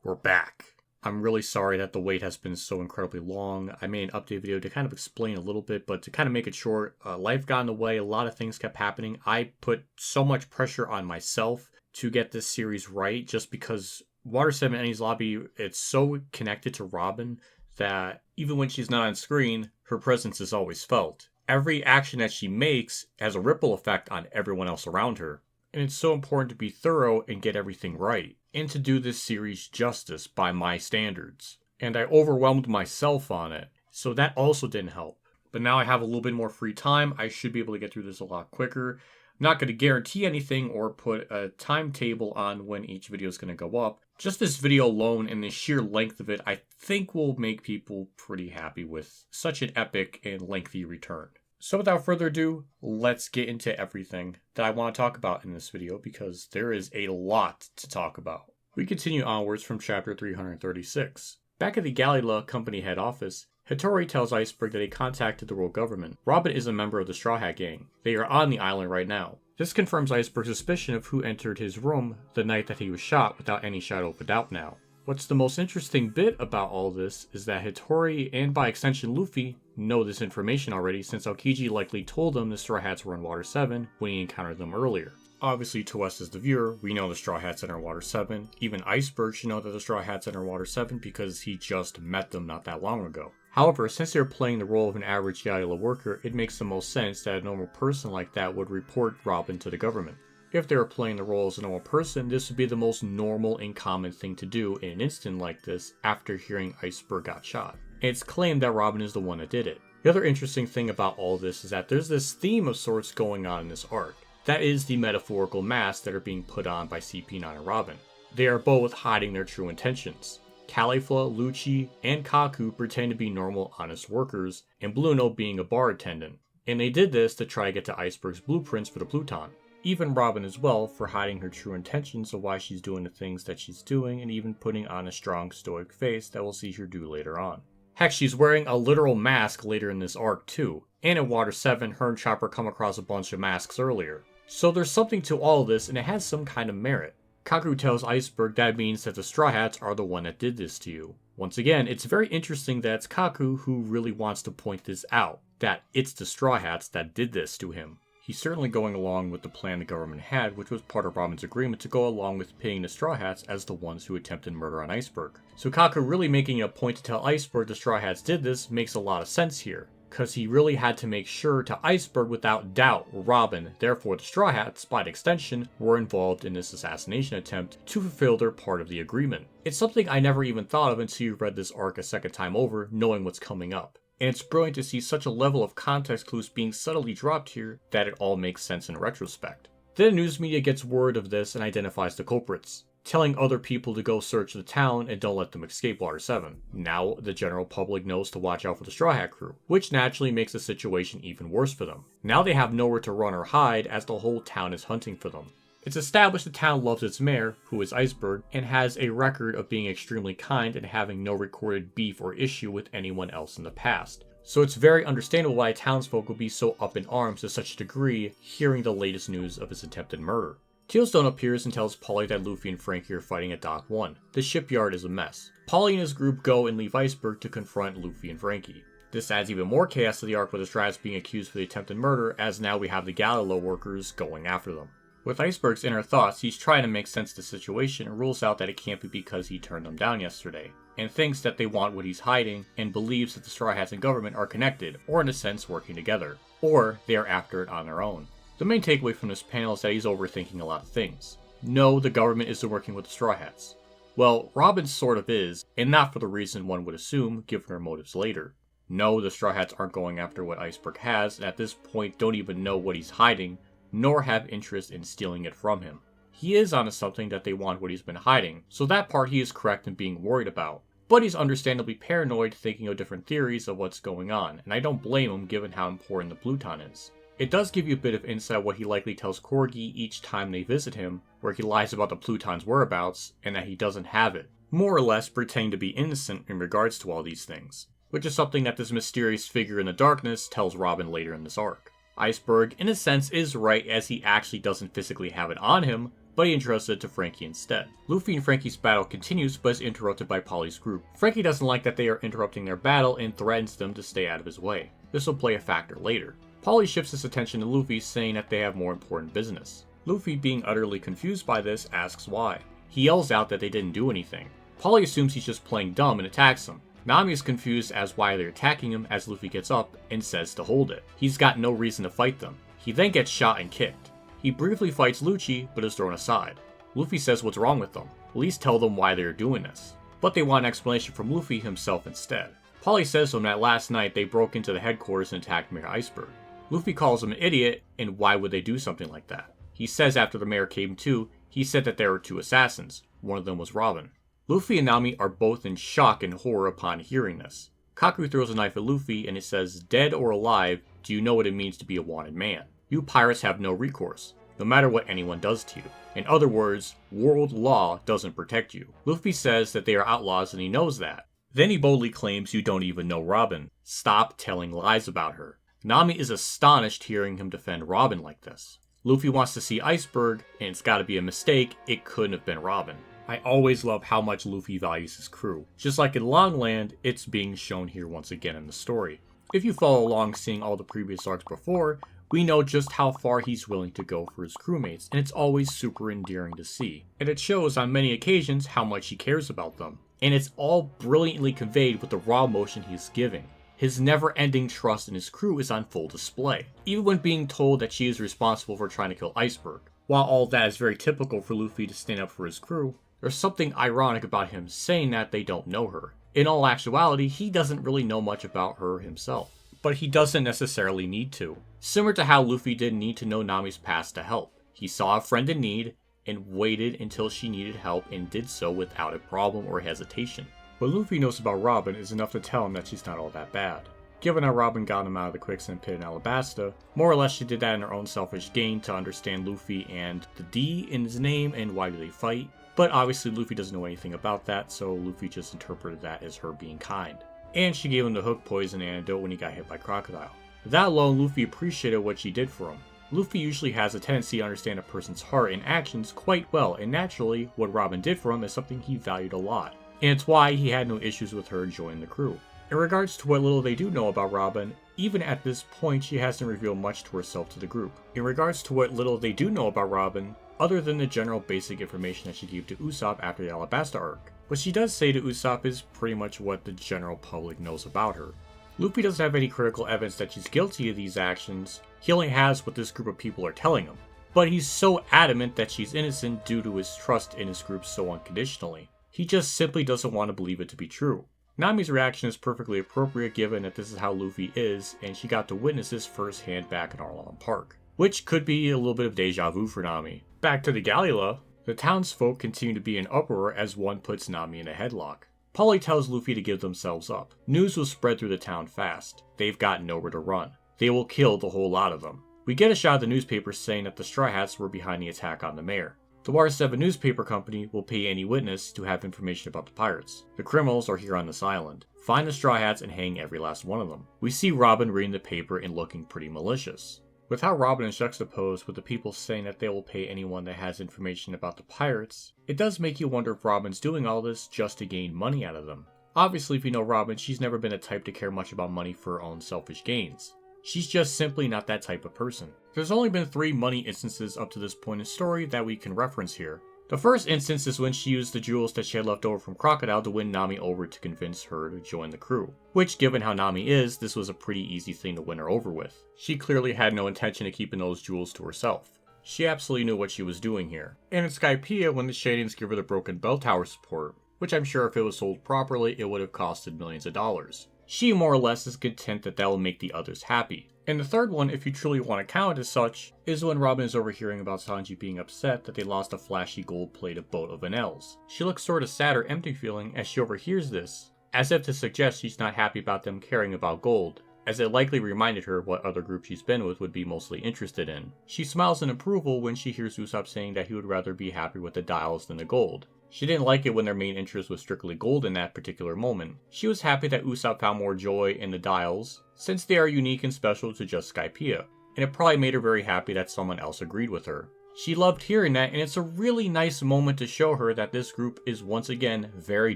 We're back. I'm really sorry that the wait has been so incredibly long. I made an update video to kind of explain a little bit, but to kind of make it short, life got in the way, a lot of things kept happening. I put so much pressure on myself to get this series right, just because Water 7 Enies Lobby, it's so connected to Robin that even when she's not on screen, her presence is always felt. Every action that she makes has a ripple effect on everyone else around her. And it's so important to be thorough and get everything right, and to do this series justice by my standards. And I overwhelmed myself on it, so that also didn't help. But now I have a little bit more free time, I should be able to get through this a lot quicker. I'm not going to guarantee anything or put a timetable on when each video is going to go up. Just this video alone and the sheer length of it, I think will make people pretty happy with such an epic and lengthy return. So without further ado, let's get into everything that I want to talk about in this video, because there is a lot to talk about. We continue onwards from chapter 336. Back at the Galley-La company head office, Hattori tells Iceberg that he contacted the world government. Robin is a member of the Straw Hat Gang. They are on the island right now. This confirms Iceberg's suspicion of who entered his room the night that he was shot without any shadow of a doubt now. What's the most interesting bit about all this is that Hattori, and by extension Luffy, know this information already, since Aokiji likely told them the Straw Hats were in Water 7 when he encountered them earlier. Obviously, to us as the viewer, we know the Straw Hats enter Water 7. Even Iceberg should know that the Straw Hats enter Water 7 because he just met them not that long ago. However, since they're playing the role of an average Galley-La worker, it makes the most sense that a normal person like that would report Robin to the government. If they were playing the role as a normal person, this would be the most normal and common thing to do in an instant like this after hearing Iceberg got shot. And it's claimed that Robin is the one that did it. The other interesting thing about all this is that there's this theme of sorts going on in this arc. That is the metaphorical masks that are being put on by CP9 and Robin. They are both hiding their true intentions. Caulifla, Lucci, and Kaku pretend to be normal, honest workers, and Bluno being a bar attendant. And they did this to try to get to Iceberg's blueprints for the Pluton. Even Robin as well, for hiding her true intentions of why she's doing the things that she's doing, and even putting on a strong stoic face that we'll see her do later on. Heck, she's wearing a literal mask later in this arc too, and in Water 7, her and Chopper come across a bunch of masks earlier. So there's something to all this, and it has some kind of merit. Kaku tells Iceberg that means that the Straw Hats are the one that did this to you. Once again, it's very interesting that it's Kaku who really wants to point this out, that it's the Straw Hats that did this to him. He's certainly going along with the plan the government had, which was part of Robin's agreement to go along with pitting the Straw Hats as the ones who attempted murder on Iceberg. So Kaku really making a point to tell Iceberg the Straw Hats did this makes a lot of sense here, because he really had to make sure to Iceberg without doubt Robin, therefore the Straw Hats, by extension, were involved in this assassination attempt to fulfill their part of the agreement. It's something I never even thought of until you read this arc a second time over, knowing what's coming up. And it's brilliant to see such a level of context clues being subtly dropped here that it all makes sense in retrospect. Then news media gets word of this and identifies the culprits, telling other people to go search the town and don't let them escape Water 7. Now the general public knows to watch out for the Straw Hat crew, which naturally makes the situation even worse for them. Now they have nowhere to run or hide as the whole town is hunting for them. It's established the town loves its mayor, who is Iceberg, and has a record of being extremely kind and having no recorded beef or issue with anyone else in the past. So it's very understandable why townsfolk will be so up in arms to such a degree hearing the latest news of his attempted murder. Tealstone appears and tells Polly that Luffy and Frankie are fighting at Dock 1. The shipyard is a mess. Polly and his group go and leave Iceberg to confront Luffy and Frankie. This adds even more chaos to the arc with the Straws being accused for the attempted murder, as now we have the Galley-La workers going after them. With Iceberg's inner thoughts, he's trying to make sense of the situation and rules out that it can't be because he turned them down yesterday, and thinks that they want what he's hiding, and believes that the Straw Hats and government are connected, or in a sense working together, or they are after it on their own. The main takeaway from this panel is that he's overthinking a lot of things. No, the government isn't working with the Straw Hats. Well, Robin sort of is, and not for the reason one would assume, given her motives later. No, the Straw Hats aren't going after what Iceberg has, and at this point don't even know what he's hiding, nor have interest in stealing it from him. He is onto something that they want what he's been hiding, so that part he is correct in being worried about. But he's understandably paranoid, thinking of different theories of what's going on, and I don't blame him given how important the Pluton is. It does give you a bit of insight what he likely tells Corgi each time they visit him, where he lies about the Pluton's whereabouts, and that he doesn't have it, more or less pretending to be innocent in regards to all these things, which is something that this mysterious figure in the darkness tells Robin later in this arc. Iceberg, in a sense, is right as he actually doesn't physically have it on him, but he entrusts it to Frankie instead. Luffy and Frankie's battle continues but is interrupted by Polly's group. Frankie doesn't like that they are interrupting their battle and threatens them to stay out of his way. This will play a factor later. Polly shifts his attention to Luffy, saying that they have more important business. Luffy, being utterly confused by this, asks why. He yells out that they didn't do anything. Polly assumes he's just playing dumb and attacks him. Nami is confused as why they're attacking him as Luffy gets up and says to hold it. He's got no reason to fight them. He then gets shot and kicked. He briefly fights Lucci, but is thrown aside. Luffy says what's wrong with them. At least tell them why they're doing this. But they want an explanation from Luffy himself instead. Polly says to him that last night they broke into the headquarters and attacked Mayor Iceberg. Luffy calls him an idiot, and why would they do something like that? He says after the mayor came to, he said that there were 2 assassins. One of them was Robin. Luffy and Nami are both in shock and horror upon hearing this. Kaku throws a knife at Luffy and it says, "Dead or alive, do you know what it means to be a wanted man? You pirates have no recourse, no matter what anyone does to you. In other words, world law doesn't protect you." Luffy says that they are outlaws and he knows that. Then he boldly claims you don't even know Robin. Stop telling lies about her. Nami is astonished hearing him defend Robin like this. Luffy wants to see Iceberg, and it's gotta be a mistake, it couldn't have been Robin. I always love how much Luffy values his crew. Just like in Longland, it's being shown here once again in the story. If you follow along seeing all the previous arcs before, we know just how far he's willing to go for his crewmates, and it's always super endearing to see. And it shows on many occasions how much he cares about them. And it's all brilliantly conveyed with the raw emotion he's giving. His never-ending trust in his crew is on full display, even when being told that she is responsible for trying to kill Iceberg. While all that is very typical for Luffy to stand up for his crew, there's something ironic about him saying that they don't know her. In all actuality, he doesn't really know much about her himself. But he doesn't necessarily need to. Similar to how Luffy didn't need to know Nami's past to help. He saw a friend in need, and waited until she needed help and did so without a problem or hesitation. What Luffy knows about Robin is enough to tell him that she's not all that bad. Given how Robin got him out of the quicksand pit in Alabasta, more or less she did that in her own selfish gain to understand Luffy and the D in his name and why do they fight. But obviously Luffy doesn't know anything about that, so Luffy just interpreted that as her being kind. And she gave him the hook poison antidote when he got hit by Crocodile. That alone, Luffy appreciated what she did for him. Luffy usually has a tendency to understand a person's heart and actions quite well, and naturally, what Robin did for him is something he valued a lot. And it's why he had no issues with her joining the crew. In regards to what little they do know about Robin, even at this point she hasn't revealed much to herself to the group. In regards to what little they do know about Robin, other than the general basic information that she gave to Usopp after the Alabasta arc, what she does say to Usopp is pretty much what the general public knows about her. Luffy doesn't have any critical evidence that she's guilty of these actions, he only has what this group of people are telling him. But he's so adamant that she's innocent due to his trust in his group so unconditionally. He just simply doesn't want to believe it to be true. Nami's reaction is perfectly appropriate given that this is how Luffy is, and she got to witness this firsthand back in Arlong Park. Which could be a little bit of deja vu for Nami. Back to the Galley-La, the townsfolk continue to be in uproar as one puts Nami in a headlock. Polly tells Luffy to give themselves up. News will spread through the town fast. They've got nowhere to run. They will kill the whole lot of them. We get a shot of the newspapers saying that the Straw Hats were behind the attack on the mayor. The Water 7 newspaper company will pay any witness to have information about the pirates. The criminals are here on this island. Find the Straw Hats and hang every last one of them. We see Robin reading the paper and looking pretty malicious. With how Robin is juxtaposed with the people saying that they will pay anyone that has information about the pirates, it does make you wonder if Robin's doing all this just to gain money out of them. Obviously, if you know Robin, she's never been the type to care much about money for her own selfish gains. She's just simply not that type of person. There's only been 3 money instances up to this point in the story that we can reference here. The first instance is when she used the jewels that she had left over from Crocodile to win Nami over to convince her to join the crew. Which, given how Nami is, this was a pretty easy thing to win her over with. She clearly had no intention of keeping those jewels to herself. She absolutely knew what she was doing here. And in Skypiea, when the Shadings give her the broken bell tower support, which I'm sure if it was sold properly, it would have costed millions of dollars. She more or less is content that will make the others happy. And the third one, if you truly want to count it as such, is when Robin is overhearing about Sanji being upset that they lost a flashy gold-plated boat of Vanelle's. She looks sort of sad or empty feeling as she overhears this, as if to suggest she's not happy about them caring about gold, as it likely reminded her what other group she's been with would be mostly interested in. She smiles in approval when she hears Usopp saying that he would rather be happy with the dials than the gold. She didn't like it when their main interest was strictly gold in that particular moment. She was happy that Usopp found more joy in the dials, since they are unique and special to just Skypiea, and it probably made her very happy that someone else agreed with her. She loved hearing that, and it's a really nice moment to show her that this group is once again very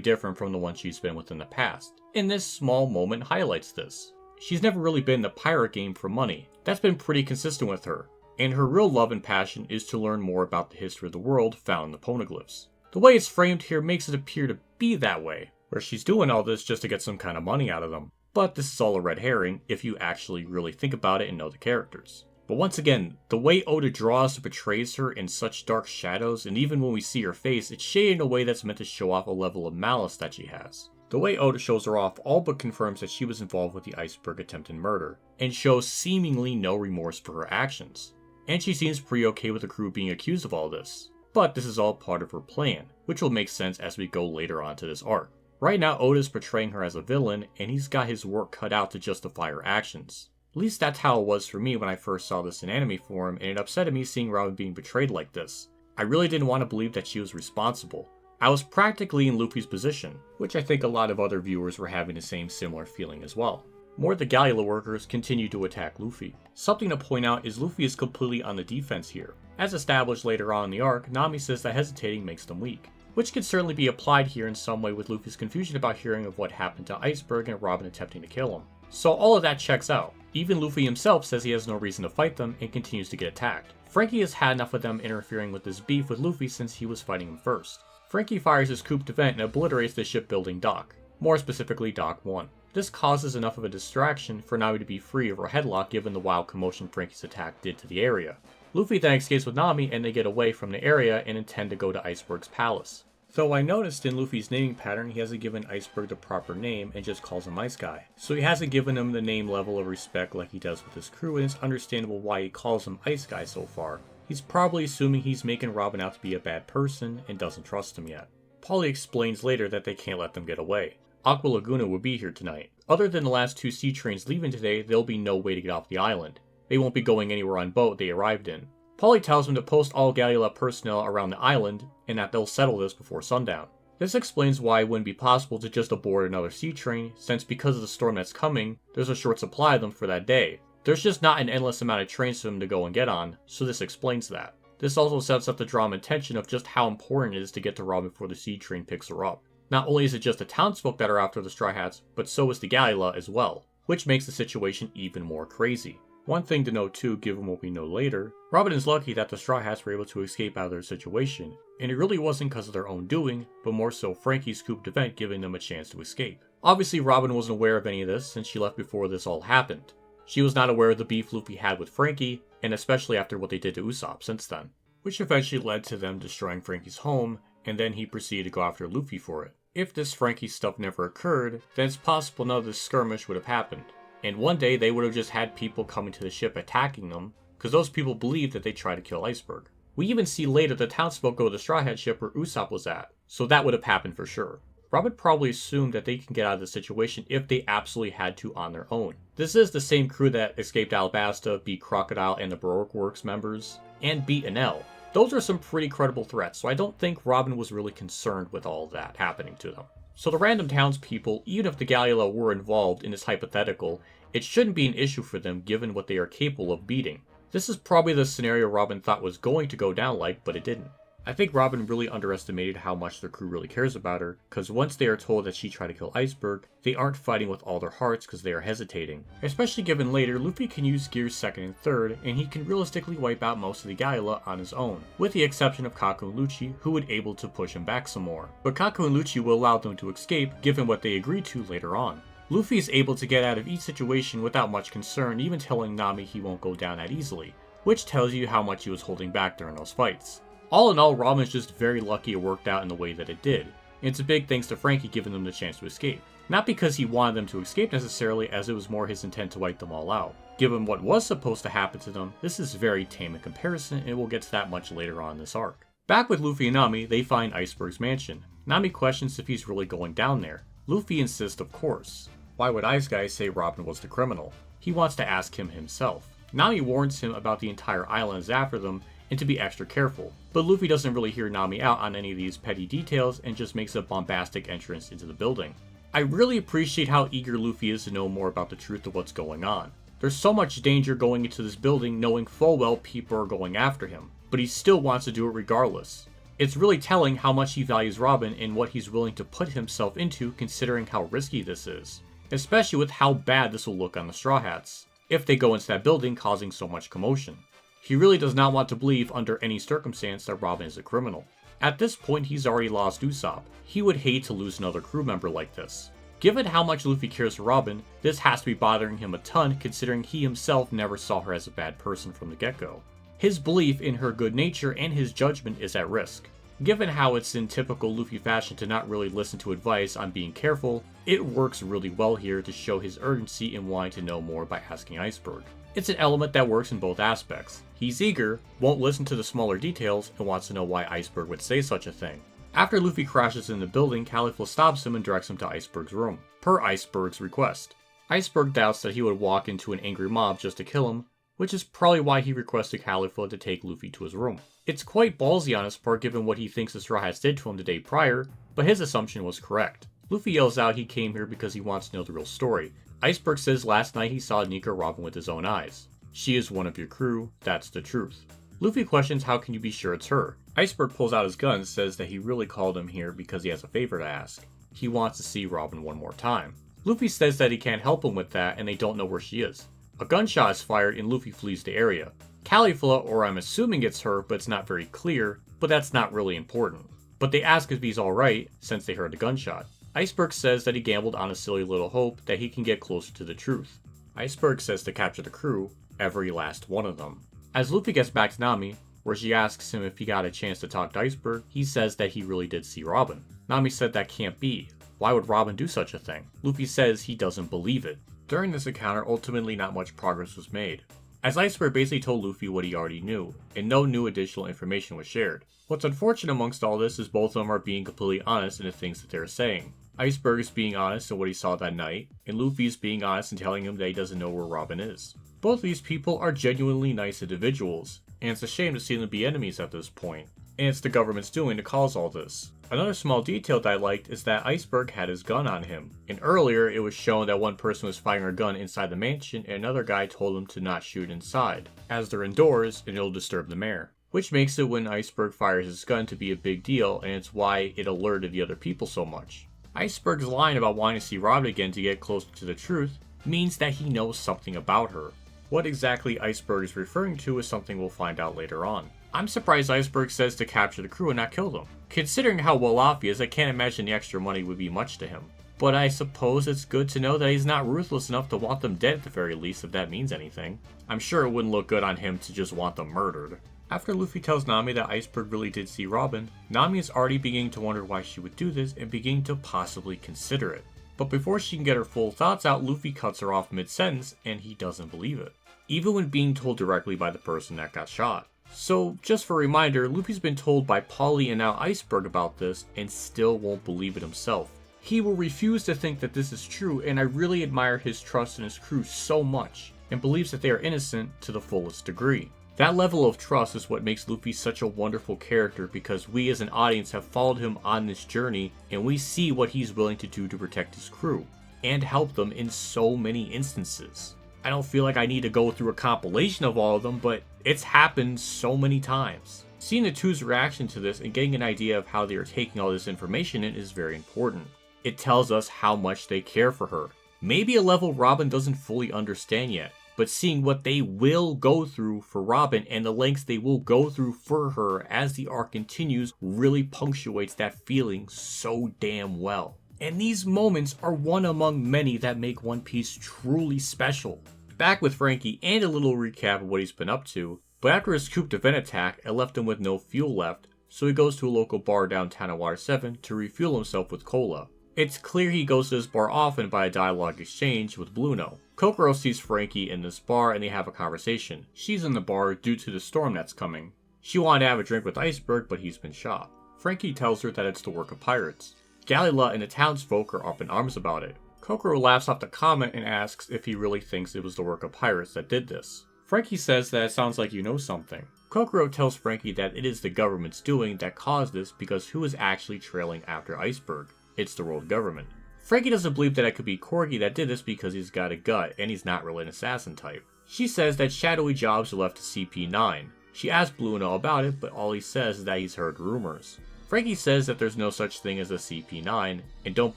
different from the one she's been with in the past. And this small moment highlights this. She's never really been in the pirate game for money. That's been pretty consistent with her. And her real love and passion is to learn more about the history of the world found in the poneglyphs. The way it's framed here makes it appear to be that way, where she's doing all this just to get some kind of money out of them. But this is all a red herring if you actually really think about it and know the characters. But once again, the way Oda draws and portrays her in such dark shadows, and even when we see her face, it's shaded in a way that's meant to show off a level of malice that she has. The way Oda shows her off all but confirms that she was involved with the iceberg attempted murder, and shows seemingly no remorse for her actions. And she seems pretty okay with the crew being accused of all this. But this is all part of her plan, which will make sense as we go later on to this arc. Right now, Oda's portraying her as a villain, and he's got his work cut out to justify her actions. At least that's how it was for me when I first saw this in anime form, and it upset me seeing Robin being betrayed like this. I really didn't want to believe that she was responsible. I was practically in Luffy's position, which I think a lot of other viewers were having the same similar feeling as well. More of the Galley-La workers continue to attack Luffy. Something to point out is Luffy is completely on the defense here. As established later on in the arc, Nami says that hesitating makes them weak, which could certainly be applied here in some way with Luffy's confusion about hearing of what happened to Iceberg and Robin attempting to kill him. So all of that checks out. Even Luffy himself says he has no reason to fight them and continues to get attacked. Franky has had enough of them interfering with his beef with Luffy since he was fighting him first. Franky fires his coup de vent and obliterates the shipbuilding dock, more specifically Dock 1. This causes enough of a distraction for Nami to be free of her headlock given the wild commotion Franky's attack did to the area. Luffy then escapes with Nami and they get away from the area and intend to go to Iceberg's palace. Though I noticed in Luffy's naming pattern he hasn't given Iceberg the proper name and just calls him Ice Guy. So he hasn't given him the name level of respect like he does with his crew, and it's understandable why he calls him Ice Guy so far. He's probably assuming he's making Robin out to be a bad person and doesn't trust him yet. Paulie explains later that they can't let them get away. Aqua Laguna will be here tonight. Other than the last 2 sea trains leaving today, there'll be no way to get off the island. They won't be going anywhere on boat they arrived in. Paulie tells him to post all Galley-La personnel around the island, and that they'll settle this before sundown. This explains why it wouldn't be possible to just aboard another sea train, since because of the storm that's coming, there's a short supply of them for that day. There's just not an endless amount of trains for them to go and get on, so this explains that. This also sets up the drama and tension of just how important it is to get to Robin before the sea train picks her up. Not only is it just the townsfolk that are after the Straw Hats, but so is the Galley-La as well, which makes the situation even more crazy. One thing to note too, given what we know later, Robin is lucky that the Straw Hats were able to escape out of their situation, and it really wasn't because of their own doing, but more so Franky's coup de vent giving them a chance to escape. Obviously Robin wasn't aware of any of this since she left before this all happened. She was not aware of the beef Luffy had with Franky, and especially after what they did to Usopp since then, which eventually led to them destroying Franky's home, and then he proceeded to go after Luffy for it. If this Franky stuff never occurred, then it's possible none of this skirmish would have happened. And one day they would have just had people coming to the ship attacking them, because those people believed that they tried to kill Iceberg. We even see later the townsfolk go to the Straw Hat ship where Usopp was at, so that would have happened for sure. Robin probably assumed that they can get out of the situation if they absolutely had to on their own. This is the same crew that escaped Alabasta, beat Crocodile and the Baroque Works members, and beat Enel. Those are some pretty credible threats, so I don't think Robin was really concerned with all of that happening to them. So the random townspeople, even if the Galley-La were involved in this hypothetical, it shouldn't be an issue for them given what they are capable of beating. This is probably the scenario Robin thought was going to go down like, but it didn't. I think Robin really underestimated how much their crew really cares about her, because once they are told that she tried to kill Iceberg, they aren't fighting with all their hearts because they are hesitating. Especially given later, Luffy can use Gears 2nd and 3rd, and he can realistically wipe out most of the Galley-La on his own, with the exception of Kaku and Lucci, who would able to push him back some more. But Kaku and Lucci will allow them to escape, given what they agreed to later on. Luffy is able to get out of each situation without much concern, even telling Nami he won't go down that easily, which tells you how much he was holding back during those fights. All in all, Robin is just very lucky it worked out in the way that it did, and it's a big thanks to Franky giving them the chance to escape. Not because he wanted them to escape necessarily, as it was more his intent to wipe them all out. Given what was supposed to happen to them, this is very tame in comparison, and we'll get to that much later on in this arc. Back with Luffy and Nami, they find Iceberg's mansion. Nami questions if he's really going down there. Luffy insists of course. Why would Ice Guy say Robin was the criminal? He wants to ask him himself. Nami warns him about the entire island is after them, and to be extra careful, but Luffy doesn't really hear Nami out on any of these petty details and just makes a bombastic entrance into the building. I really appreciate how eager Luffy is to know more about the truth of what's going on. There's so much danger going into this building knowing full well people are going after him, but he still wants to do it regardless. It's really telling how much he values Robin and what he's willing to put himself into considering how risky this is. Especially with how bad this will look on the Straw Hats, if they go into that building causing so much commotion. He really does not want to believe under any circumstance that Robin is a criminal. At this point, he's already lost Usopp. He would hate to lose another crew member like this. Given how much Luffy cares for Robin, this has to be bothering him a ton considering he himself never saw her as a bad person from the get-go. His belief in her good nature and his judgment is at risk. Given how it's in typical Luffy fashion to not really listen to advice on being careful, it works really well here to show his urgency in wanting to know more by asking Iceberg. It's an element that works in both aspects. He's eager, won't listen to the smaller details, and wants to know why Iceberg would say such a thing. After Luffy crashes in the building, Galley-La stops him and directs him to Iceberg's room, per Iceberg's request. Iceberg doubts that he would walk into an angry mob just to kill him, which is probably why he requested Galley-La to take Luffy to his room. It's quite ballsy on his part given what he thinks the Straw Hats did to him the day prior, but his assumption was correct. Luffy yells out he came here because he wants to know the real story. Iceberg says last night he saw Nico Robin with his own eyes. She is one of your crew, that's the truth. Luffy questions how can you be sure it's her. Iceberg pulls out his gun and says that he really called him here because he has a favor to ask. He wants to see Robin one more time. Luffy says that he can't help him with that and they don't know where she is. A gunshot is fired and Luffy flees the area. Galley-La, or I'm assuming it's her, but it's not very clear, but that's not really important. But they ask if he's alright, since they heard the gunshot. Iceberg says that he gambled on a silly little hope that he can get closer to the truth. Iceberg says to capture the crew, every last one of them. As Luffy gets back to Nami, where she asks him if he got a chance to talk to Iceberg, he says that he really did see Robin. Nami said that can't be. Why would Robin do such a thing? Luffy says he doesn't believe it. During this encounter, ultimately not much progress was made, as Iceberg basically told Luffy what he already knew, and no new additional information was shared. What's unfortunate amongst all this is both of them are being completely honest in the things that they're saying. Iceberg is being honest in what he saw that night, and Luffy is being honest in telling him that he doesn't know where Robin is. Both of these people are genuinely nice individuals, and it's a shame to see them be enemies at this point, and it's the government's doing to cause all this. Another small detail that I liked is that Iceberg had his gun on him, and earlier it was shown that one person was firing a gun inside the mansion and another guy told him to not shoot inside, as they're indoors and it'll disturb the mayor. Which makes it when Iceberg fires his gun to be a big deal, and it's why it alerted the other people so much. Iceberg's line about wanting to see Robin again to get closer to the truth means that he knows something about her. What exactly Iceberg is referring to is something we'll find out later on. I'm surprised Iceberg says to capture the crew and not kill them. Considering how well off he is, I can't imagine the extra money would be much to him. But I suppose it's good to know that he's not ruthless enough to want them dead at the very least, if that means anything. I'm sure it wouldn't look good on him to just want them murdered. After Luffy tells Nami that Iceberg really did see Robin, Nami is already beginning to wonder why she would do this and beginning to possibly consider it. But before she can get her full thoughts out, Luffy cuts her off mid-sentence and he doesn't believe it, even when being told directly by the person that got shot. So, just for a reminder, Luffy's been told by Polly and now Iceberg about this and still won't believe it himself. He will refuse to think that this is true, and I really admire his trust in his crew so much, and believes that they are innocent to the fullest degree. That level of trust is what makes Luffy such a wonderful character, because we as an audience have followed him on this journey and we see what he's willing to do to protect his crew, and help them in so many instances. I don't feel like I need to go through a compilation of all of them, but it's happened so many times. Seeing the two's reaction to this and getting an idea of how they are taking all this information in is very important. It tells us how much they care for her. Maybe a level Robin doesn't fully understand yet, but seeing what they will go through for Robin and the lengths they will go through for her as the arc continues really punctuates that feeling so damn well. And these moments are one among many that make One Piece truly special. Back with Frankie and a little recap of what he's been up to, but after his coup de vent attack, it left him with no fuel left, so he goes to a local bar downtown at Water 7 to refuel himself with cola. It's clear he goes to this bar often by a dialogue exchange with Bluno. Kokoro sees Frankie in this bar and they have a conversation. She's in the bar due to the storm that's coming. She wanted to have a drink with Iceberg, but he's been shot. Frankie tells her that it's the work of pirates. Galley-La and the townsfolk are up in arms about it. Kokoro laughs off the comment and asks if he really thinks it was the work of pirates that did this. Frankie says that it sounds like you know something. Kokoro tells Frankie that it is the government's doing that caused this because who is actually trailing after Iceberg? It's the world government. Frankie doesn't believe that it could be Corgi that did this because he's got a gut and he's not really an assassin type. She says that shadowy jobs are left to CP9. She asks Bluno about it, but all he says is that he's heard rumors. Frankie says that there's no such thing as a CP9, and don't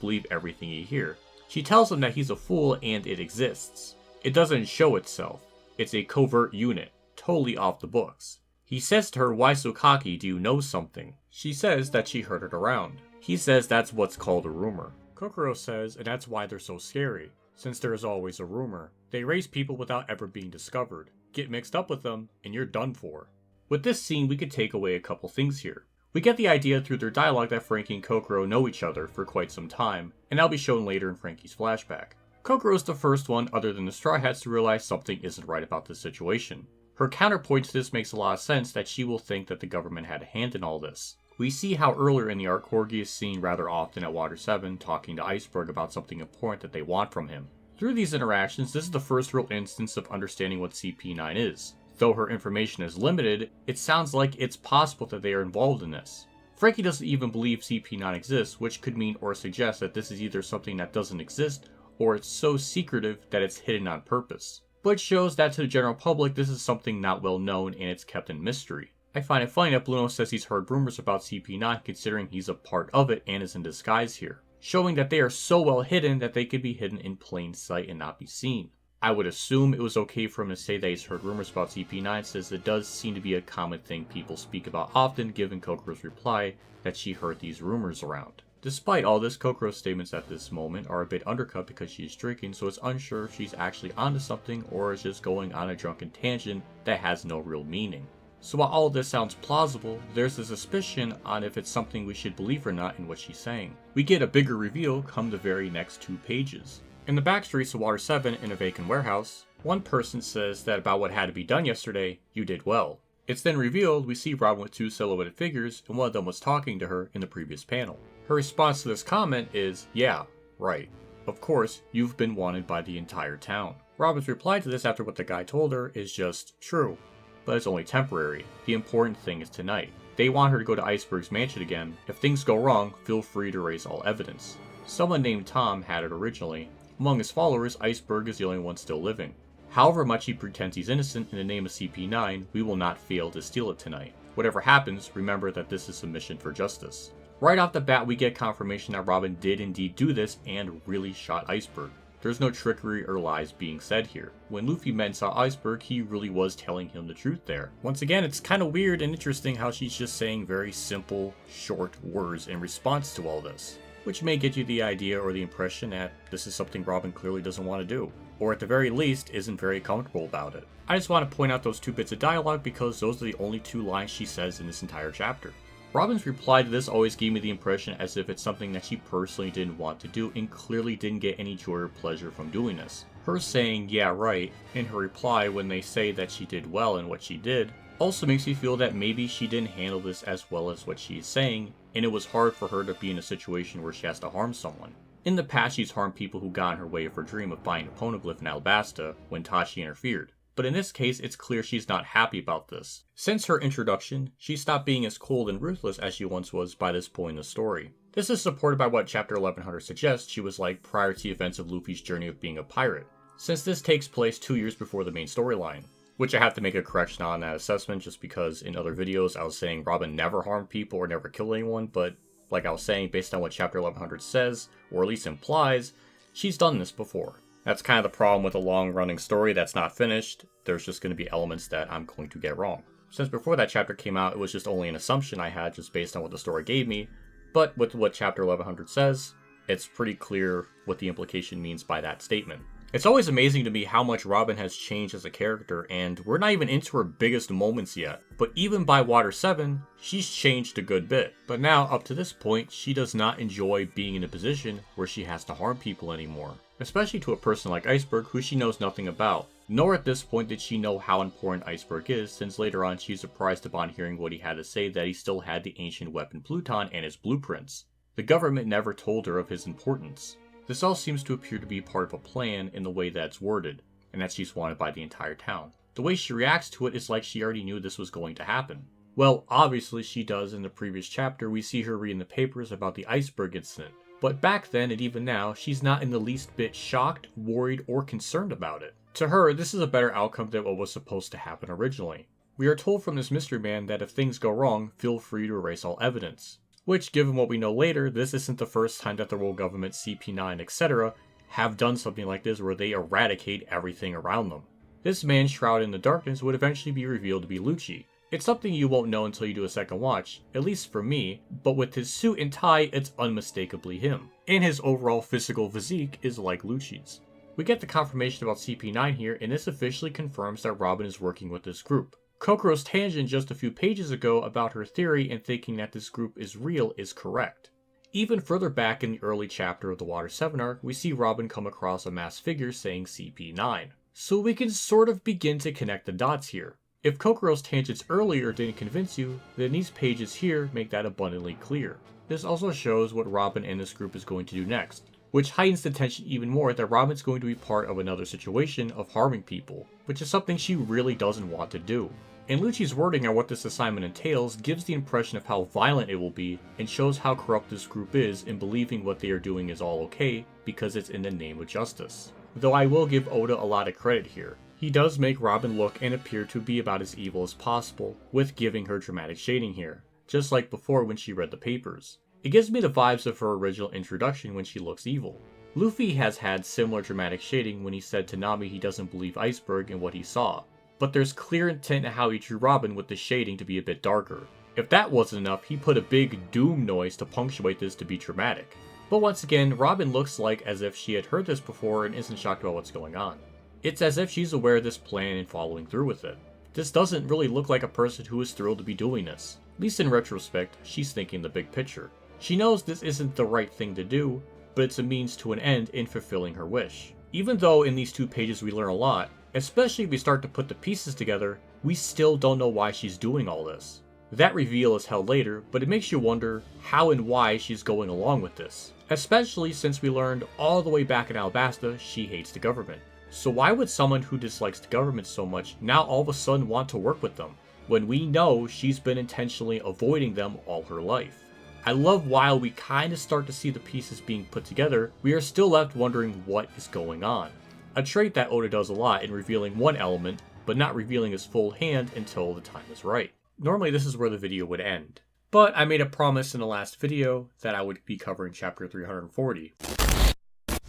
believe everything you hear. She tells him that he's a fool and it exists. It doesn't show itself. It's a covert unit, totally off the books. He says to her, why so cocky, do you know something? She says that she heard it around. He says that's what's called a rumor. Kokoro says, and that's why they're so scary, since there is always a rumor. They raise people without ever being discovered. Get mixed up with them, and you're done for. With this scene, we could take away a couple things here. We get the idea through their dialogue that Frankie and Kokoro know each other for quite some time, and that'll be shown later in Frankie's flashback. Kokoro is the first one, other than the Straw Hats, to realize something isn't right about this situation. Her counterpoint to this makes a lot of sense that she will think that the government had a hand in all this. We see how earlier in the arc Corgi is seen rather often at Water 7 talking to Iceberg about something important that they want from him. Through these interactions, this is the first real instance of understanding what CP9 is. Though her information is limited, it sounds like it's possible that they are involved in this. Frankie doesn't even believe CP9 exists, which could mean or suggest that this is either something that doesn't exist, or it's so secretive that it's hidden on purpose. But it shows that to the general public this is something not well known and it's kept in mystery. I find it funny that Bluno says he's heard rumors about CP9 considering he's a part of it and is in disguise here, showing that they are so well hidden that they could be hidden in plain sight and not be seen. I would assume it was okay for him to say that he's heard rumors about CP9 since it does seem to be a common thing people speak about often, given Kokoro's reply that she heard these rumors around. Despite all this, Kokoro's statements at this moment are a bit undercut because she is drinking, so it's unsure if she's actually onto something or is just going on a drunken tangent that has no real meaning. So while all of this sounds plausible, there's a suspicion on if it's something we should believe or not in what she's saying. We get a bigger reveal come the very next 2 pages. In the back streets of Water 7 in a vacant warehouse, one person says that about what had to be done yesterday, you did well. It's then revealed we see Robin with 2 silhouetted figures and one of them was talking to her in the previous panel. Her response to this comment is, yeah, right. Of course, you've been wanted by the entire town. Robin's reply to this after what the guy told her is just, true. But it's only temporary. The important thing is tonight. They want her to go to Iceberg's mansion again. If things go wrong, feel free to raise all evidence. Someone named Tom had it originally. Among his followers, Iceberg is the only one still living. However much he pretends he's innocent in the name of CP9, we will not fail to steal it tonight. Whatever happens, remember that this is a mission for justice. Right off the bat, we get confirmation that Robin did indeed do this and really shot Iceberg. There's no trickery or lies being said here. When Luffy met and saw Iceberg, he really was telling him the truth there. Once again, it's kind of weird and interesting how she's just saying very simple, short words in response to all this, which may get you the idea or the impression that this is something Robin clearly doesn't want to do, or at the very least isn't very comfortable about it. I just want to point out those 2 bits of dialogue because those are the only 2 lines she says in this entire chapter. Robin's reply to this always gave me the impression as if it's something that she personally didn't want to do and clearly didn't get any joy or pleasure from doing this. Her saying, yeah right, in her reply when they say that she did well in what she did, also makes me feel that maybe she didn't handle this as well as what she is saying, and it was hard for her to be in a situation where she has to harm someone. In the past she's harmed people who got in her way of her dream of buying a poneglyph in Alabasta when Tachi interfered. But in this case, it's clear she's not happy about this. Since her introduction, she stopped being as cold and ruthless as she once was by this point in the story. This is supported by what Chapter 1100 suggests she was like prior to the events of Luffy's journey of being a pirate, since this takes place 2 years before the main storyline. Which I have to make a correction on that assessment just because in other videos I was saying Robin never harmed people or never killed anyone, but like I was saying, based on what Chapter 1100 says, or at least implies, she's done this before. That's kind of the problem with a long-running story that's not finished. There's just going to be elements that I'm going to get wrong. Since before that chapter came out, it was just only an assumption I had just based on what the story gave me, but with what Chapter 1100 says, it's pretty clear what the implication means by that statement. It's always amazing to me how much Robin has changed as a character, and we're not even into her biggest moments yet. But even by Water 7, she's changed a good bit. But now, up to this point, she does not enjoy being in a position where she has to harm people anymore. Especially to a person like Iceberg, who she knows nothing about. Nor at this point did she know how important Iceberg is, since later on she's surprised upon hearing what he had to say that he still had the ancient weapon Pluton and his blueprints. The government never told her of his importance. This all seems to appear to be part of a plan in the way that it's worded, and that she's wanted by the entire town. The way she reacts to it is like she already knew this was going to happen. Well, obviously she does. In the previous chapter, we see her reading the papers about the Iceberg incident. But back then, and even now, she's not in the least bit shocked, worried, or concerned about it. To her, this is a better outcome than what was supposed to happen originally. We are told from this mystery man that if things go wrong, feel free to erase all evidence. Which, given what we know later, this isn't the first time that the world government, CP9, etc. have done something like this where they eradicate everything around them. This man shrouded in the darkness would eventually be revealed to be Lucci. It's something you won't know until you do a second watch, at least for me, but with his suit and tie, it's unmistakably him. And his overall physical physique is like Lucci's. We get the confirmation about CP9 here, and this officially confirms that Robin is working with this group. Kokoro's tangent just a few pages ago about her theory and thinking that this group is real is correct. Even further back in the early chapter of the Water 7 arc, we see Robin come across a masked figure saying CP9. So we can sort of begin to connect the dots here. If Kokoro's tangents earlier didn't convince you, then these pages here make that abundantly clear. This also shows what Robin and this group is going to do next, which heightens the tension even more that Robin's going to be part of another situation of harming people, which is something she really doesn't want to do. And Lucci's wording on what this assignment entails gives the impression of how violent it will be and shows how corrupt this group is in believing what they are doing is all okay because it's in the name of justice. Though I will give Oda a lot of credit here. He does make Robin look and appear to be about as evil as possible, with giving her dramatic shading here, just like before when she read the papers. It gives me the vibes of her original introduction when she looks evil. Luffy has had similar dramatic shading when he said to Nami he doesn't believe Iceberg in what he saw, but there's clear intent in how he drew Robin with the shading to be a bit darker. If that wasn't enough, he put a big doom noise to punctuate this to be dramatic. But once again, Robin looks like as if she had heard this before and isn't shocked about what's going on. It's as if she's aware of this plan and following through with it. This doesn't really look like a person who is thrilled to be doing this. At least in retrospect, she's thinking the big picture. She knows this isn't the right thing to do, but it's a means to an end in fulfilling her wish. Even though in these 2 pages we learn a lot, especially if we start to put the pieces together, we still don't know why she's doing all this. That reveal is held later, but it makes you wonder how and why she's going along with this. Especially since we learned all the way back in Alabasta she hates the government. So why would someone who dislikes the government so much now all of a sudden want to work with them, when we know she's been intentionally avoiding them all her life? I love while we kind of start to see the pieces being put together, we are still left wondering what is going on. A trait that Oda does a lot in revealing one element, but not revealing his full hand until the time is right. Normally this is where the video would end, but I made a promise in the last video that I would be covering chapter 340.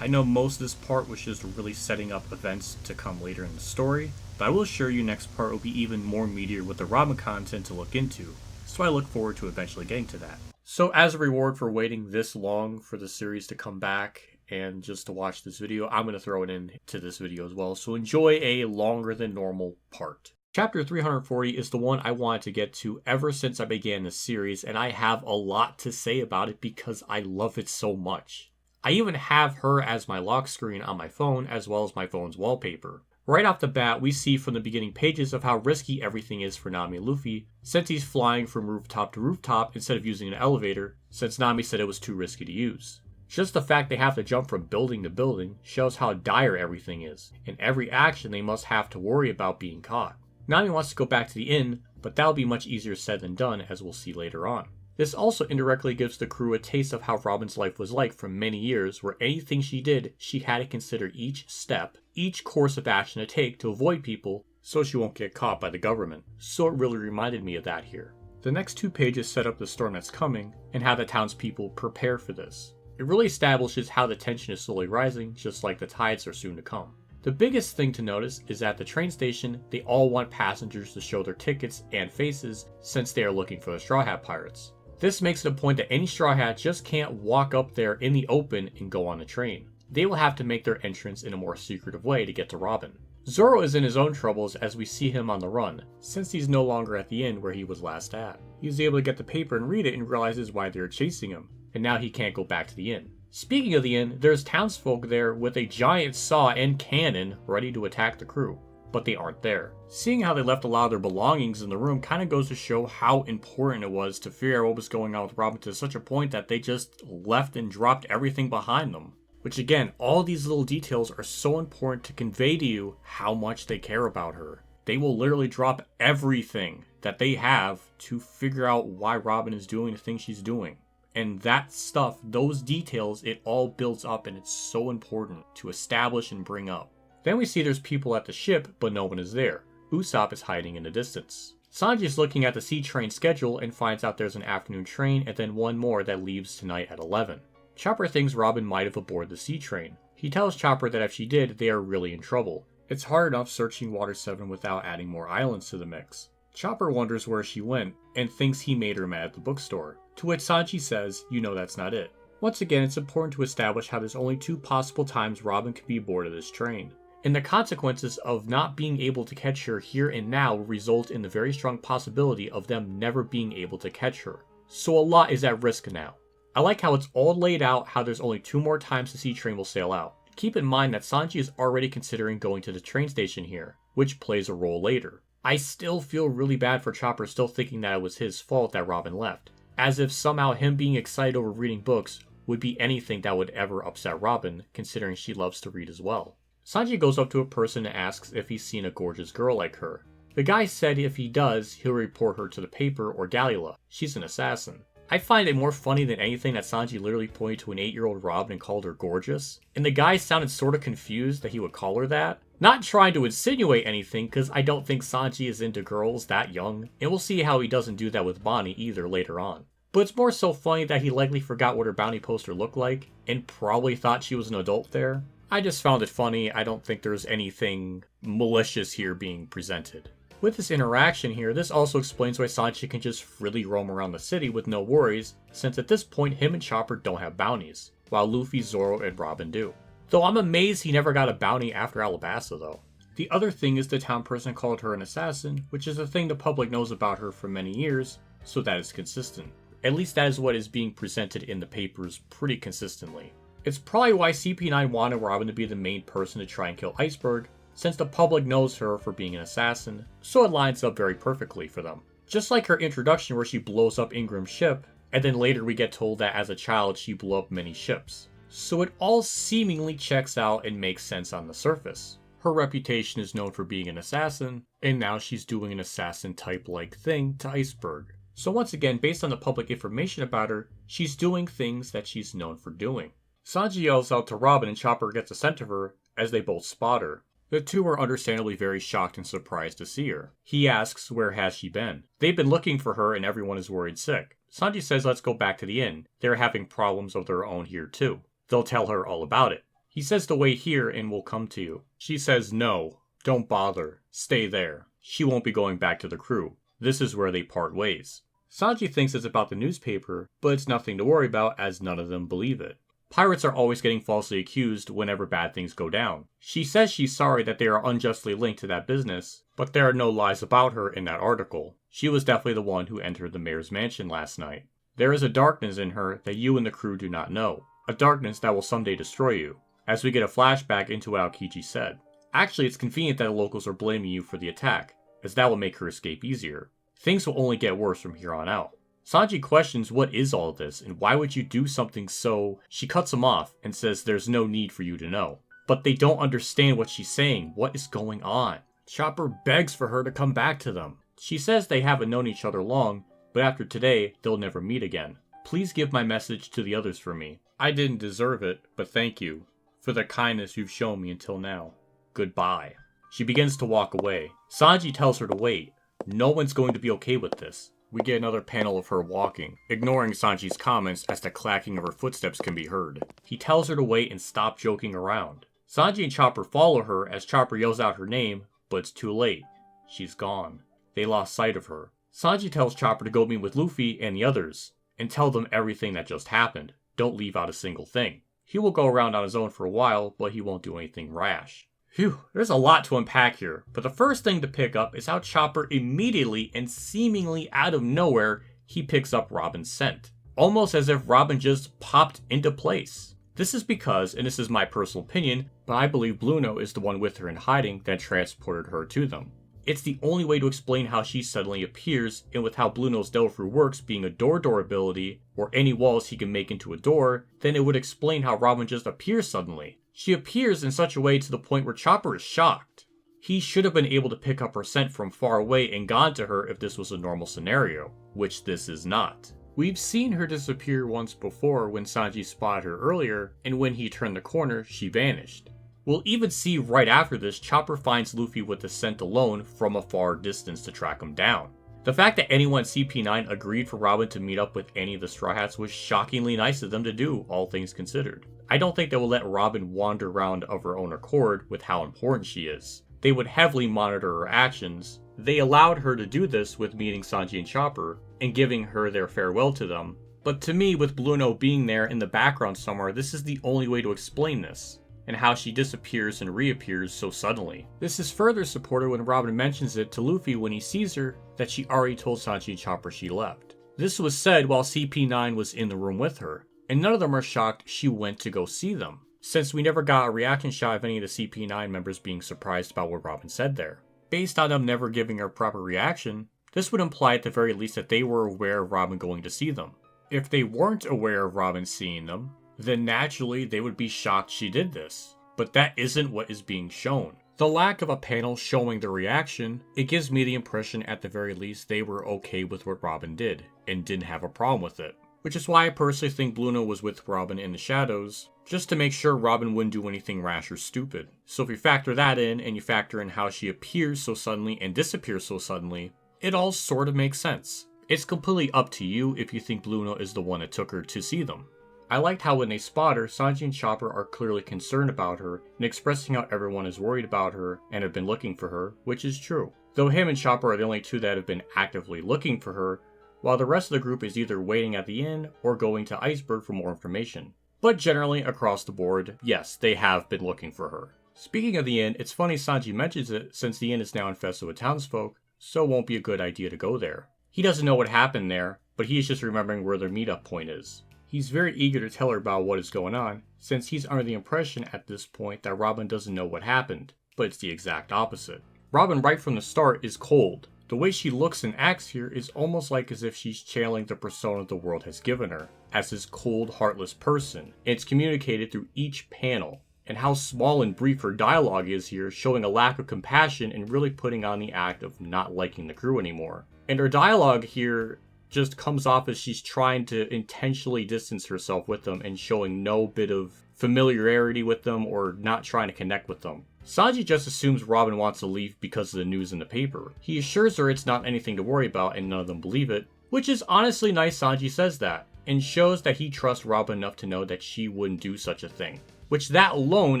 I know most of this part was just really setting up events to come later in the story, but I will assure you next part will be even more meatier with the Robin content to look into, so I look forward to eventually getting to that. So as a reward for waiting this long for the series to come back and just to watch this video, I'm going to throw it into this video as well, so enjoy a longer than normal part. Chapter 340 is the one I wanted to get to ever since I began this series, and I have a lot to say about it because I love it so much. I even have her as my lock screen on my phone as well as my phone's wallpaper. Right off the bat, we see from the beginning pages of how risky everything is for Nami and Luffy, since he's flying from rooftop to rooftop instead of using an elevator, since Nami said it was too risky to use. Just the fact they have to jump from building to building shows how dire everything is, and every action they must have to worry about being caught. Nami wants to go back to the inn, but that'll be much easier said than done, as we'll see later on. This also indirectly gives the crew a taste of how Robin's life was like for many years, where anything she did, she had to consider each step, each course of action to take to avoid people, so she won't get caught by the government. So it really reminded me of that here. The next 2 pages set up the storm that's coming, and how the townspeople prepare for this. It really establishes how the tension is slowly rising, just like the tides are soon to come. The biggest thing to notice is at the train station, they all want passengers to show their tickets and faces, since they are looking for the Straw Hat Pirates. This makes it a point that any Straw Hat just can't walk up there in the open and go on the train. They will have to make their entrance in a more secretive way to get to Robin. Zoro is in his own troubles as we see him on the run, since he's no longer at the inn where he was last at. He's able to get the paper and read it and realizes why they're chasing him, and now he can't go back to the inn. Speaking of the inn, there's townsfolk there with a giant saw and cannon ready to attack the crew, but they aren't there. Seeing how they left a lot of their belongings in the room kind of goes to show how important it was to figure out what was going on with Robin to such a point that they just left and dropped everything behind them. Which again, all these little details are so important to convey to you how much they care about her. They will literally drop everything that they have to figure out why Robin is doing the things she's doing. And that stuff, those details, it all builds up and it's so important to establish and bring up. Then we see there's people at the ship, but no one is there. Usopp is hiding in the distance. Sanji is looking at the C train schedule and finds out there's an afternoon train and then one more that leaves tonight at 11. Chopper thinks Robin might have aboarded the C train. He tells Chopper that if she did, they are really in trouble. It's hard enough searching Water 7 without adding more islands to the mix. Chopper wonders where she went and thinks he made her mad at the bookstore, to which Sanji says, "You know that's not it." Once again, it's important to establish how there's only 2 possible times Robin could be aboard of this train, and the consequences of not being able to catch her here and now will result in the very strong possibility of them never being able to catch her. So a lot is at risk now. I like how it's all laid out how there's only 2 more times the C train will sail out. Keep in mind that Sanji is already considering going to the train station here, which plays a role later. I still feel really bad for Chopper still thinking that it was his fault that Robin left, as if somehow him being excited over reading books would be anything that would ever upset Robin, considering she loves to read as well. Sanji goes up to a person and asks if he's seen a gorgeous girl like her. The guy said if he does, he'll report her to the paper or Galley-La. She's an assassin. I find it more funny than anything that Sanji literally pointed to an 8-year-old Robin and called her gorgeous, and the guy sounded sorta confused that he would call her that. Not trying to insinuate anything, cause I don't think Sanji is into girls that young, and we'll see how he doesn't do that with Bonnie either later on. But it's more so funny that he likely forgot what her bounty poster looked like, and probably thought she was an adult there. I just found it funny. I don't think there's anything malicious here being presented. With this interaction here, this also explains why Sanji can just freely roam around the city with no worries, since at this point him and Chopper don't have bounties, while Luffy, Zoro, and Robin do. Though I'm amazed he never got a bounty after Alabasta though. The other thing is the town person called her an assassin, which is a thing the public knows about her for many years, so that is consistent. At least that is what is being presented in the papers pretty consistently. It's probably why CP9 wanted Robin to be the main person to try and kill Iceberg, since the public knows her for being an assassin, so it lines up very perfectly for them. Just like her introduction where she blows up Ingram's ship, and then later we get told that as a child she blew up many ships. So it all seemingly checks out and makes sense on the surface. Her reputation is known for being an assassin, and now she's doing an assassin type like thing to Iceberg. So once again, based on the public information about her, she's doing things that she's known for doing. Sanji yells out to Robin and Chopper gets a scent of her as they both spot her. The two are understandably very shocked and surprised to see her. He asks where has she been. They've been looking for her and everyone is worried sick. Sanji says let's go back to the inn. They're having problems of their own here too. They'll tell her all about it. He says to wait here and we'll come to you. She says no, don't bother, stay there. She won't be going back to the crew. This is where they part ways. Sanji thinks it's about the newspaper, but it's nothing to worry about as none of them believe it. Pirates are always getting falsely accused whenever bad things go down. She says she's sorry that they are unjustly linked to that business, but there are no lies about her in that article. She was definitely the one who entered the mayor's mansion last night. There is a darkness in her that you and the crew do not know. A darkness that will someday destroy you, as we get a flashback into what Aokiji said. Actually, it's convenient that the locals are blaming you for the attack, as that will make her escape easier. Things will only get worse from here on out. Sanji questions what is all this and why would you do something so... She cuts him off and says there's no need for you to know. But they don't understand what she's saying. What is going on? Chopper begs for her to come back to them. She says they haven't known each other long, but after today, they'll never meet again. Please give my message to the others for me. I didn't deserve it, but thank you for the kindness you've shown me until now. Goodbye. She begins to walk away. Sanji tells her to wait. No one's going to be okay with this. We get another panel of her walking, ignoring Sanji's comments as the clacking of her footsteps can be heard. He tells her to wait and stop joking around. Sanji and Chopper follow her as Chopper yells out her name, but it's too late. She's gone. They lost sight of her. Sanji tells Chopper to go meet with Luffy and the others, and tell them everything that just happened. Don't leave out a single thing. He will go around on his own for a while, but he won't do anything rash. Phew, there's a lot to unpack here, but the first thing to pick up is how Chopper immediately and seemingly out of nowhere, he picks up Robin's scent. Almost as if Robin just popped into place. This is because, and this is my personal opinion, but I believe Blueno is the one with her in hiding that transported her to them. It's the only way to explain how she suddenly appears, and with how Blueno's Delphi works being a door ability, or any walls he can make into a door, then it would explain how Robin just appears suddenly. She appears in such a way to the point where Chopper is shocked. He should have been able to pick up her scent from far away and gone to her if this was a normal scenario, which this is not. We've seen her disappear once before when Sanji spotted her earlier, and when he turned the corner, she vanished. We'll even see right after this, Chopper finds Luffy with the scent alone from a far distance to track him down. The fact that anyone at CP9 agreed for Robin to meet up with any of the Straw Hats was shockingly nice of them to do, all things considered. I don't think they will let Robin wander around of her own accord with how important she is. They would heavily monitor her actions. They allowed her to do this with meeting Sanji and Chopper, and giving her their farewell to them. But to me, with Blueno being there in the background somewhere, this is the only way to explain this, and how she disappears and reappears so suddenly. This is further supported when Robin mentions it to Luffy when he sees her that she already told Sanji and Chopper she left. This was said while CP9 was in the room with her, and none of them are shocked she went to go see them, since we never got a reaction shot of any of the CP9 members being surprised about what Robin said there. Based on them never giving her a proper reaction, this would imply at the very least that they were aware of Robin going to see them. If they weren't aware of Robin seeing them, then naturally they would be shocked she did this. But that isn't what is being shown. The lack of a panel showing the reaction, it gives me the impression at the very least they were okay with what Robin did, and didn't have a problem with it. Which is why I personally think Blueno was with Robin in the shadows, just to make sure Robin wouldn't do anything rash or stupid. So if you factor that in, and you factor in how she appears so suddenly and disappears so suddenly, it all sort of makes sense. It's completely up to you if you think Blueno is the one that took her to see them. I liked how when they spot her, Sanji and Chopper are clearly concerned about her and expressing how everyone is worried about her and have been looking for her, which is true. Though him and Chopper are the only two that have been actively looking for her, while the rest of the group is either waiting at the inn or going to Iceberg for more information. But generally, across the board, yes, they have been looking for her. Speaking of the inn, it's funny Sanji mentions it since the inn is now infested with townsfolk, so it won't be a good idea to go there. He doesn't know what happened there, but he is just remembering where their meetup point is. He's very eager to tell her about what is going on, since he's under the impression at this point that Robin doesn't know what happened, but it's the exact opposite. Robin right from the start is cold. The way she looks and acts here is almost like as if she's channeling the persona the world has given her, as this cold, heartless person, and it's communicated through each panel. And how small and brief her dialogue is here, showing a lack of compassion and really putting on the act of not liking the crew anymore. And her dialogue here just comes off as she's trying to intentionally distance herself with them and showing no bit of familiarity with them or not trying to connect with them. Sanji just assumes Robin wants to leave because of the news in the paper. He assures her it's not anything to worry about and none of them believe it, which is honestly nice Sanji says that, and shows that he trusts Robin enough to know that she wouldn't do such a thing. Which that alone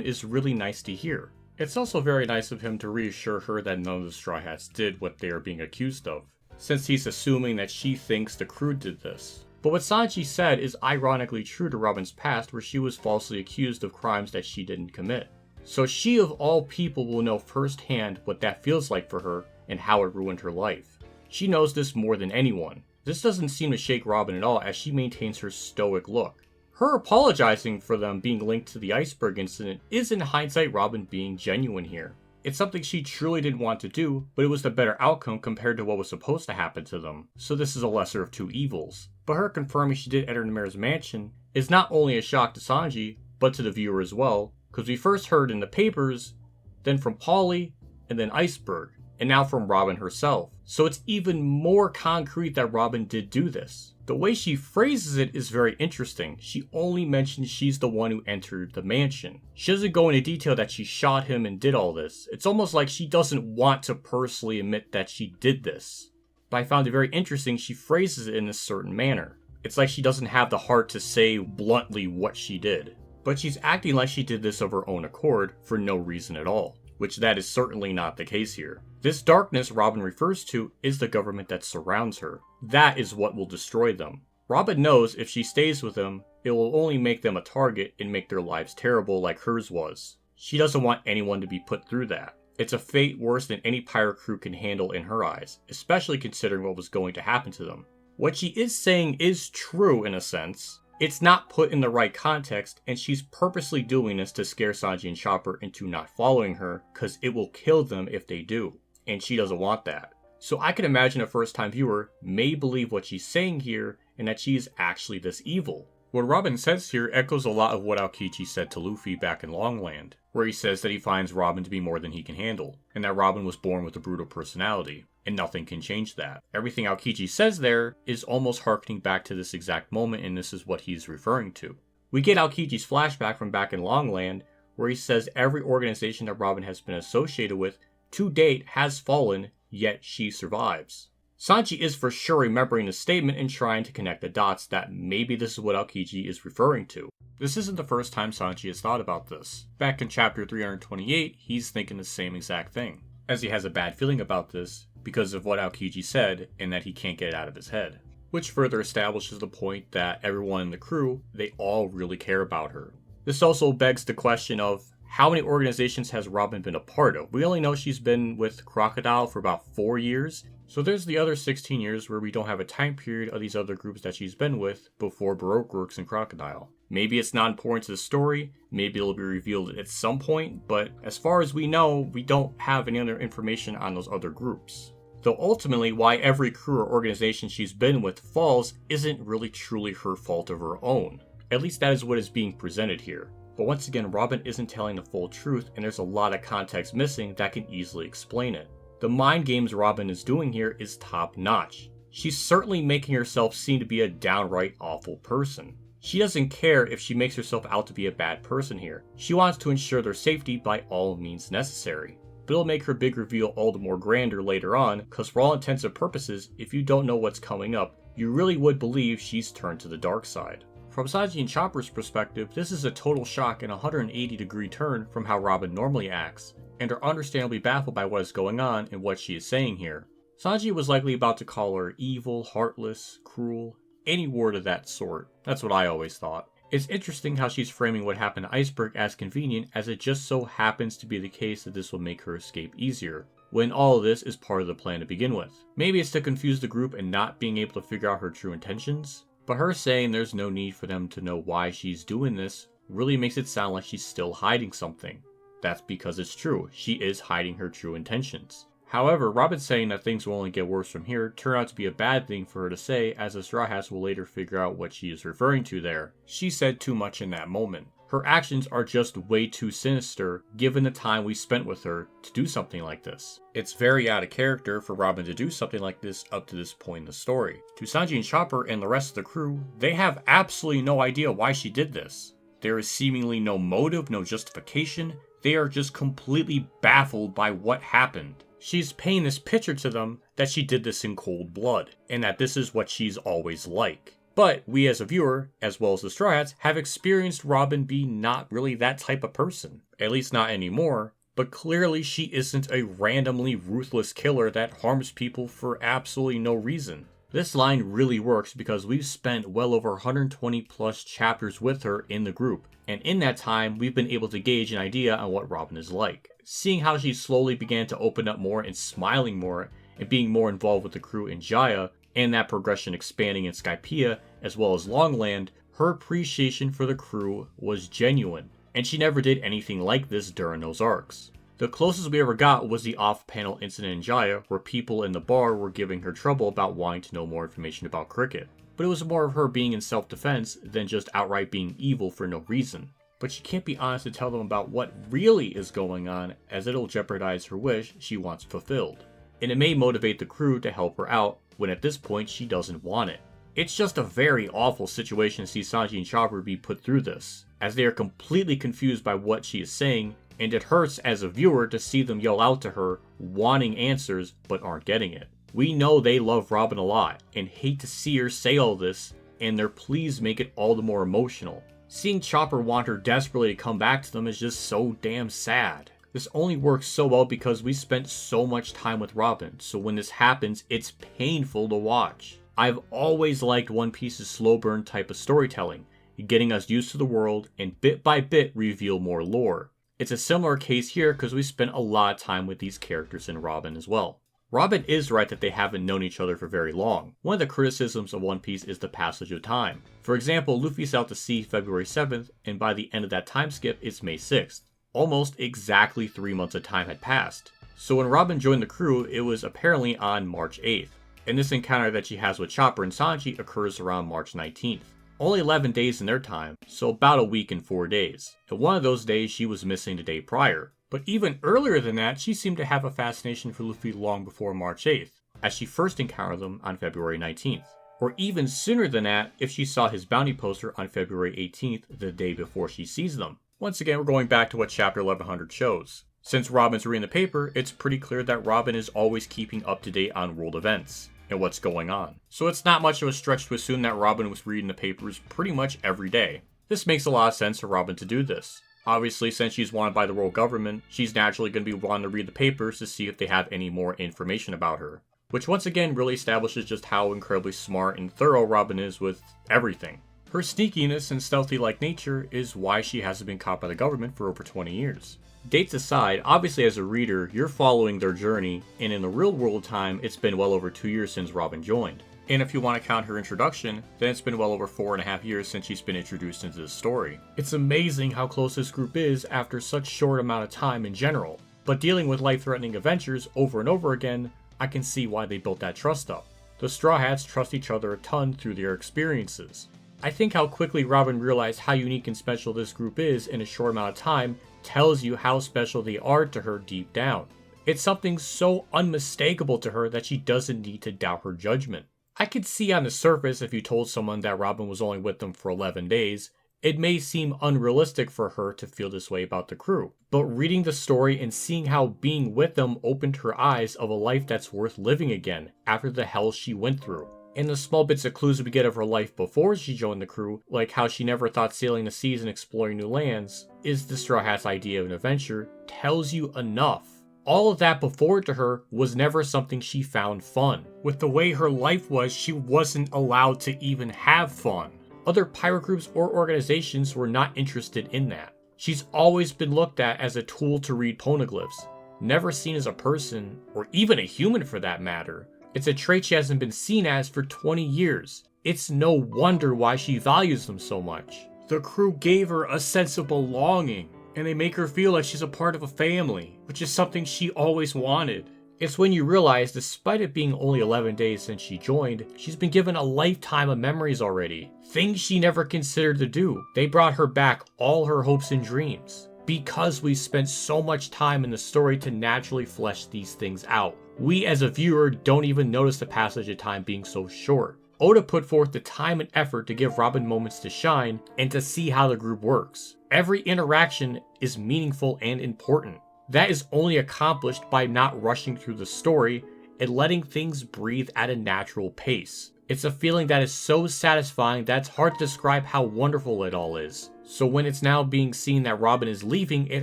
is really nice to hear. It's also very nice of him to reassure her that none of the Straw Hats did what they are being accused of, since he's assuming that she thinks the crew did this. But what Sanji said is ironically true to Robin's past, where she was falsely accused of crimes that she didn't commit. So she of all people will know firsthand what that feels like for her and how it ruined her life. She knows this more than anyone. This doesn't seem to shake Robin at all as she maintains her stoic look. Her apologizing for them being linked to the iceberg incident is in hindsight Robin being genuine here. It's something she truly didn't want to do, but it was the better outcome compared to what was supposed to happen to them, so this is a lesser of two evils. But her confirming she did enter the mayor's mansion is not only a shock to Sanji, but to the viewer as well, because we first heard in the papers, then from Polly, and then Iceberg, and now from Robin herself. So it's even more concrete that Robin did do this. The way she phrases it is very interesting. She only mentions she's the one who entered the mansion. She doesn't go into detail that she shot him and did all this. It's almost like she doesn't want to personally admit that she did this. But I found it very interesting she phrases it in a certain manner. It's like she doesn't have the heart to say bluntly what she did. But she's acting like she did this of her own accord for no reason at all, which that is certainly not the case here. This darkness Robin refers to is the government that surrounds her. That is what will destroy them. Robin knows if she stays with them, it will only make them a target and make their lives terrible like hers was. She doesn't want anyone to be put through that. It's a fate worse than any pirate crew can handle in her eyes, especially considering what was going to happen to them. What she is saying is true in a sense. It's not put in the right context, and she's purposely doing this to scare Sanji and Chopper into not following her, cause it will kill them if they do, and she doesn't want that. So I can imagine a first-time viewer may believe what she's saying here, and that she is actually this evil. What Robin says here echoes a lot of what Aokiji said to Luffy back in Longland, where he says that he finds Robin to be more than he can handle, and that Robin was born with a brutal personality, and nothing can change that. Everything Aokiji says there is almost harkening back to this exact moment, and this is what he's referring to. We get Aokiji's flashback from back in Longland, where he says every organization that Robin has been associated with to date has fallen, yet she survives. Sanji is for sure remembering the statement and trying to connect the dots that maybe this is what Aokiji is referring to. This isn't the first time Sanji has thought about this. Back in chapter 328, he's thinking the same exact thing, as he has a bad feeling about this because of what Aokiji said and that he can't get it out of his head. Which further establishes the point that everyone in the crew, they all really care about her. This also begs the question of how many organizations has Robin been a part of? We only know she's been with Crocodile for about 4 years, so there's the other 16 years where we don't have a time period of these other groups that she's been with before Baroque works and Crocodile. Maybe it's not important to the story, maybe it'll be revealed at some point, but as far as we know, we don't have any other information on those other groups. Though ultimately, why every crew or organization she's been with falls isn't really truly her fault of her own. At least that is what is being presented here. But once again, Robin isn't telling the full truth, and there's a lot of context missing that can easily explain it. The mind games Robin is doing here is top notch. She's certainly making herself seem to be a downright awful person. She doesn't care if she makes herself out to be a bad person here. She wants to ensure their safety by all means necessary. But it'll make her big reveal all the more grander later on, because for all intents and purposes, if you don't know what's coming up, you really would believe she's turned to the dark side. From Sanji and Chopper's perspective, this is a total shock and a 180-degree turn from how Robin normally acts, and are understandably baffled by what is going on and what she is saying here. Sanji was likely about to call her evil, heartless, cruel, any word of that sort. That's what I always thought. It's interesting how she's framing what happened to Iceberg as convenient, as it just so happens to be the case that this will make her escape easier, when all of this is part of the plan to begin with. Maybe it's to confuse the group and not being able to figure out her true intentions? But her saying there's no need for them to know why she's doing this really makes it sound like she's still hiding something. That's because it's true, she is hiding her true intentions. However, Robin saying that things will only get worse from here turned out to be a bad thing for her to say, as the Straw Hats will later figure out what she is referring to there. She said too much in that moment. Her actions are just way too sinister given the time we spent with her to do something like this. It's very out of character for Robin to do something like this up to this point in the story. To Sanji and Chopper and the rest of the crew, they have absolutely no idea why she did this. There is seemingly no motive, no justification. They are just completely baffled by what happened. She's painting this picture to them that she did this in cold blood, and that this is what she's always like. But we as a viewer, as well as the Straw Hats, have experienced Robin be not really that type of person. At least not anymore. But clearly she isn't a randomly ruthless killer that harms people for absolutely no reason. This line really works because we've spent well over 120 plus chapters with her in the group. And in that time, we've been able to gauge an idea on what Robin is like. Seeing how she slowly began to open up more and smiling more and being more involved with the crew in Jaya, and that progression expanding in Skypiea as well as Longland, her appreciation for the crew was genuine, and she never did anything like this during those arcs. The closest we ever got was the off-panel incident in Jaya, where people in the bar were giving her trouble about wanting to know more information about cricket. But it was more of her being in self-defense than just outright being evil for no reason. But she can't be honest to tell them about what really is going on, as it'll jeopardize her wish she wants fulfilled. And it may motivate the crew to help her out, when at this point she doesn't want it. It's just a very awful situation to see Sanji and Chopper be put through this, as they are completely confused by what she is saying, and it hurts as a viewer to see them yell out to her, wanting answers but aren't getting it. We know they love Robin a lot, and hate to see her say all this, and their pleas make it all the more emotional. Seeing Chopper want her desperately to come back to them is just so damn sad. This only works so well because we spent so much time with Robin, so when this happens, it's painful to watch. I've always liked One Piece's slow burn type of storytelling, getting us used to the world and bit by bit reveal more lore. It's a similar case here because we spent a lot of time with these characters in Robin as well. Robin is right that they haven't known each other for very long. One of the criticisms of One Piece is the passage of time. For example, Luffy sailed to sea February 7th, and by the end of that time skip, it's May 6th. Almost exactly 3 months of time had passed. So when Robin joined the crew, it was apparently on March 8th. And this encounter that she has with Chopper and Sanji occurs around March 19th. Only 11 days in their time, so about a week and 4 days. And one of those days she was missing the day prior. But even earlier than that, she seemed to have a fascination for Luffy long before March 8th, as she first encountered him on February 19th. Or even sooner than that, if she saw his bounty poster on February 18th, the day before she sees them. Once again, we're going back to what chapter 1100 shows. Since Robin's reading the paper, it's pretty clear that Robin is always keeping up to date on world events and what's going on. So it's not much of a stretch to assume that Robin was reading the papers pretty much every day. This makes a lot of sense for Robin to do this. Obviously, since she's wanted by the world government, she's naturally going to be wanting to read the papers to see if they have any more information about her. Which once again really establishes just how incredibly smart and thorough Robin is with everything. Her sneakiness and stealthy-like nature is why she hasn't been caught by the government for over 20 years. Dates aside, obviously as a reader, you're following their journey, and in the real world time, it's been well over 2 years since Robin joined. And if you want to count her introduction, then it's been well over 4.5 years since she's been introduced into the story. It's amazing how close this group is after such short amount of time in general. But dealing with life-threatening adventures over and over again, I can see why they built that trust up. The Straw Hats trust each other a ton through their experiences. I think how quickly Robin realized how unique and special this group is in a short amount of time tells you how special they are to her deep down. It's something so unmistakable to her that she doesn't need to doubt her judgment. I could see on the surface if you told someone that Robin was only with them for 11 days, it may seem unrealistic for her to feel this way about the crew. But reading the story and seeing how being with them opened her eyes of a life that's worth living again after the hell she went through. And the small bits of clues we get of her life before she joined the crew, like how she never thought sailing the seas and exploring new lands is the Straw Hats' idea of an adventure, tells you enough. All of that before to her was never something she found fun. With the way her life was, she wasn't allowed to even have fun. Other pirate groups or organizations were not interested in that. She's always been looked at as a tool to read poneglyphs, never seen as a person, or even a human for that matter. It's a trait she hasn't been seen as for 20 years. It's no wonder why she values them so much. The crew gave her a sense of belonging, and they make her feel like she's a part of a family, which is something she always wanted. It's when you realize, despite it being only 11 days since she joined, she's been given a lifetime of memories already. Things she never considered to do. They brought her back all her hopes and dreams. Because we spent so much time in the story to naturally flesh these things out. We as a viewer don't even notice the passage of time being so short. Oda put forth the time and effort to give Robin moments to shine and to see how the group works. Every interaction is meaningful and important. That is only accomplished by not rushing through the story and letting things breathe at a natural pace. It's a feeling that is so satisfying that it's hard to describe how wonderful it all is. So when it's now being seen that Robin is leaving, it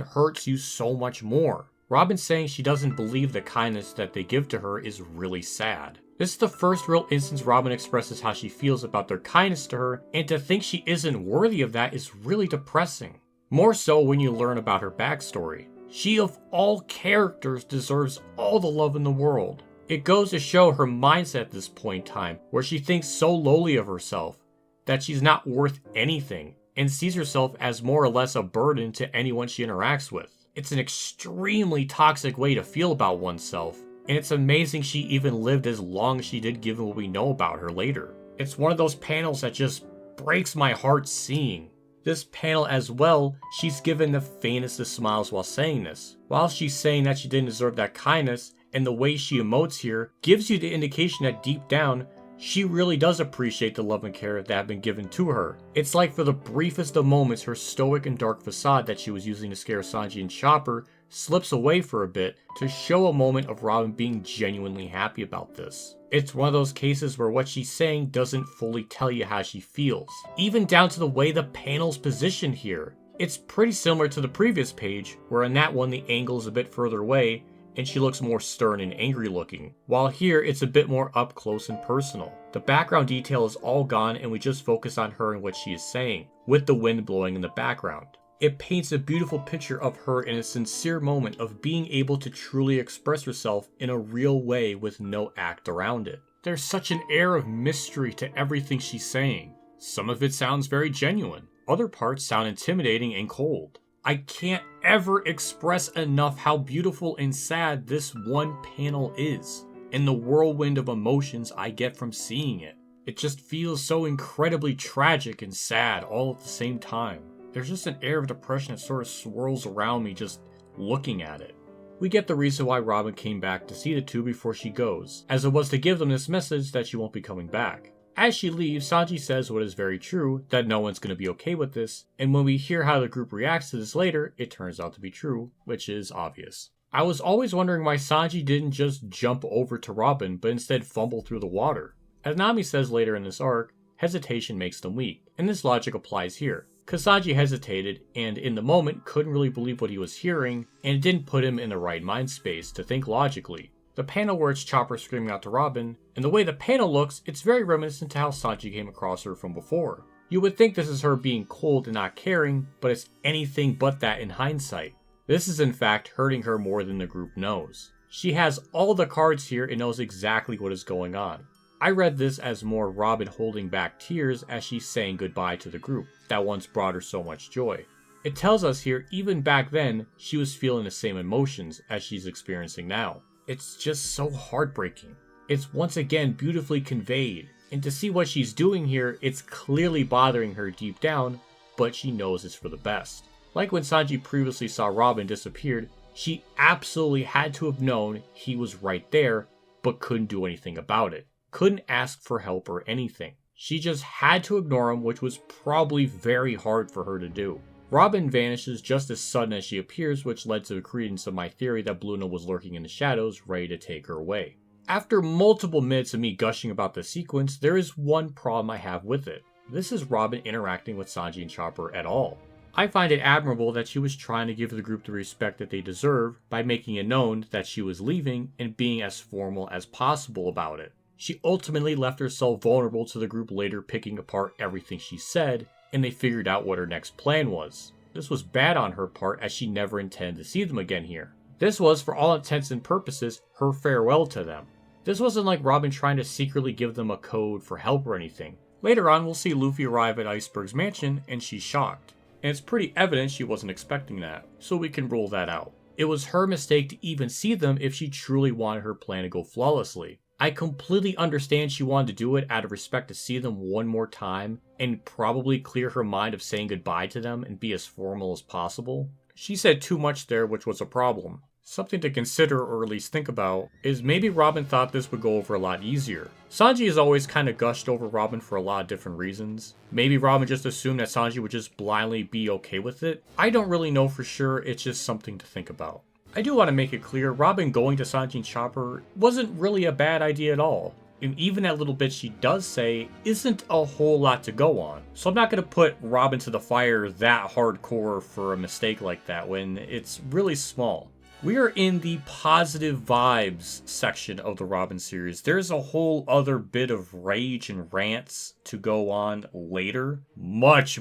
hurts you so much more. Robin saying she doesn't believe the kindness that they give to her is really sad. This is the first real instance Robin expresses how she feels about their kindness to her, and to think she isn't worthy of that is really depressing. More so when you learn about her backstory. She of all characters deserves all the love in the world. It goes to show her mindset at this point in time, where she thinks so lowly of herself, that she's not worth anything, and sees herself as more or less a burden to anyone she interacts with. It's an extremely toxic way to feel about oneself, and it's amazing she even lived as long as she did given what we know about her later. It's one of those panels that just breaks my heart seeing. This panel as well, she's given the faintest of smiles while saying this. While she's saying that she didn't deserve that kindness, and the way she emotes here gives you the indication that deep down, she really does appreciate the love and care that have been given to her. It's like for the briefest of moments, her stoic and dark facade that she was using to scare Sanji and Chopper slips away for a bit to show a moment of Robin being genuinely happy about this. It's one of those cases where what she's saying doesn't fully tell you how she feels. Even down to the way the panel's positioned here. It's pretty similar to the previous page, where in that one the angle is a bit further away, and she looks more stern and angry looking, while here it's a bit more up close and personal. The background detail is all gone and we just focus on her and what she is saying, with the wind blowing in the background. It paints a beautiful picture of her in a sincere moment of being able to truly express herself in a real way with no act around it. There's such an air of mystery to everything she's saying. Some of it sounds very genuine, other parts sound intimidating and cold. I can't ever express enough how beautiful and sad this one panel is, and the whirlwind of emotions I get from seeing it. It just feels so incredibly tragic and sad all at the same time. There's just an air of depression that sort of swirls around me just looking at it. We get the reason why Robin came back to see the two before she goes, as it was to give them this message that she won't be coming back. As she leaves, Sanji says what is very true, that no one's going to be okay with this, and when we hear how the group reacts to this later, it turns out to be true, which is obvious. I was always wondering why Sanji didn't just jump over to Robin, but instead fumble through the water. As Nami says later in this arc, hesitation makes them weak, and this logic applies here. Cause Sanji hesitated, and in the moment couldn't really believe what he was hearing, and it didn't put him in the right mind space to think logically. The panel where it's Chopper screaming out to Robin, and the way the panel looks, it's very reminiscent to how Sanji came across her from before. You would think this is her being cold and not caring, but it's anything but that in hindsight. This is in fact hurting her more than the group knows. She has all the cards here and knows exactly what is going on. I read this as more Robin holding back tears as she's saying goodbye to the group that once brought her so much joy. It tells us here even back then she was feeling the same emotions as she's experiencing now. It's just so heartbreaking. It's once again beautifully conveyed, and to see what she's doing here, it's clearly bothering her deep down, but she knows it's for the best. Like when Sanji previously saw Robin disappeared, she absolutely had to have known he was right there, but couldn't do anything about it. Couldn't ask for help or anything. She just had to ignore him, which was probably very hard for her to do. Robin vanishes just as sudden as she appears, which led to the credence of my theory that Bluna was lurking in the shadows, ready to take her away. After multiple minutes of me gushing about the sequence, there is one problem I have with it. This is Robin interacting with Sanji and Chopper at all. I find it admirable that she was trying to give the group the respect that they deserve by making it known that she was leaving and being as formal as possible about it. She ultimately left herself vulnerable to the group later picking apart everything she said, and they figured out what her next plan was. This was bad on her part as she never intended to see them again here. This was, for all intents and purposes, her farewell to them. This wasn't like Robin trying to secretly give them a code for help or anything. Later on, we'll see Luffy arrive at Iceberg's mansion, and she's shocked. And it's pretty evident she wasn't expecting that, so we can rule that out. It was her mistake to even see them if she truly wanted her plan to go flawlessly. I completely understand she wanted to do it out of respect to see them one more time and probably clear her mind of saying goodbye to them and be as formal as possible. She said too much there, which was a problem. Something to consider or at least think about is maybe Robin thought this would go over a lot easier. Sanji has always kind of gushed over Robin for a lot of different reasons. Maybe Robin just assumed that Sanji would just blindly be okay with it. I don't really know for sure, it's just something to think about. I do want to make it clear, Robin going to Sanji and Chopper wasn't really a bad idea at all. And even that little bit she does say isn't a whole lot to go on. So I'm not going to put Robin to the fire that hardcore for a mistake like that when it's really small. We are in the positive vibes section of the Robin series. There's a whole other bit of rage and rants to go on later. Much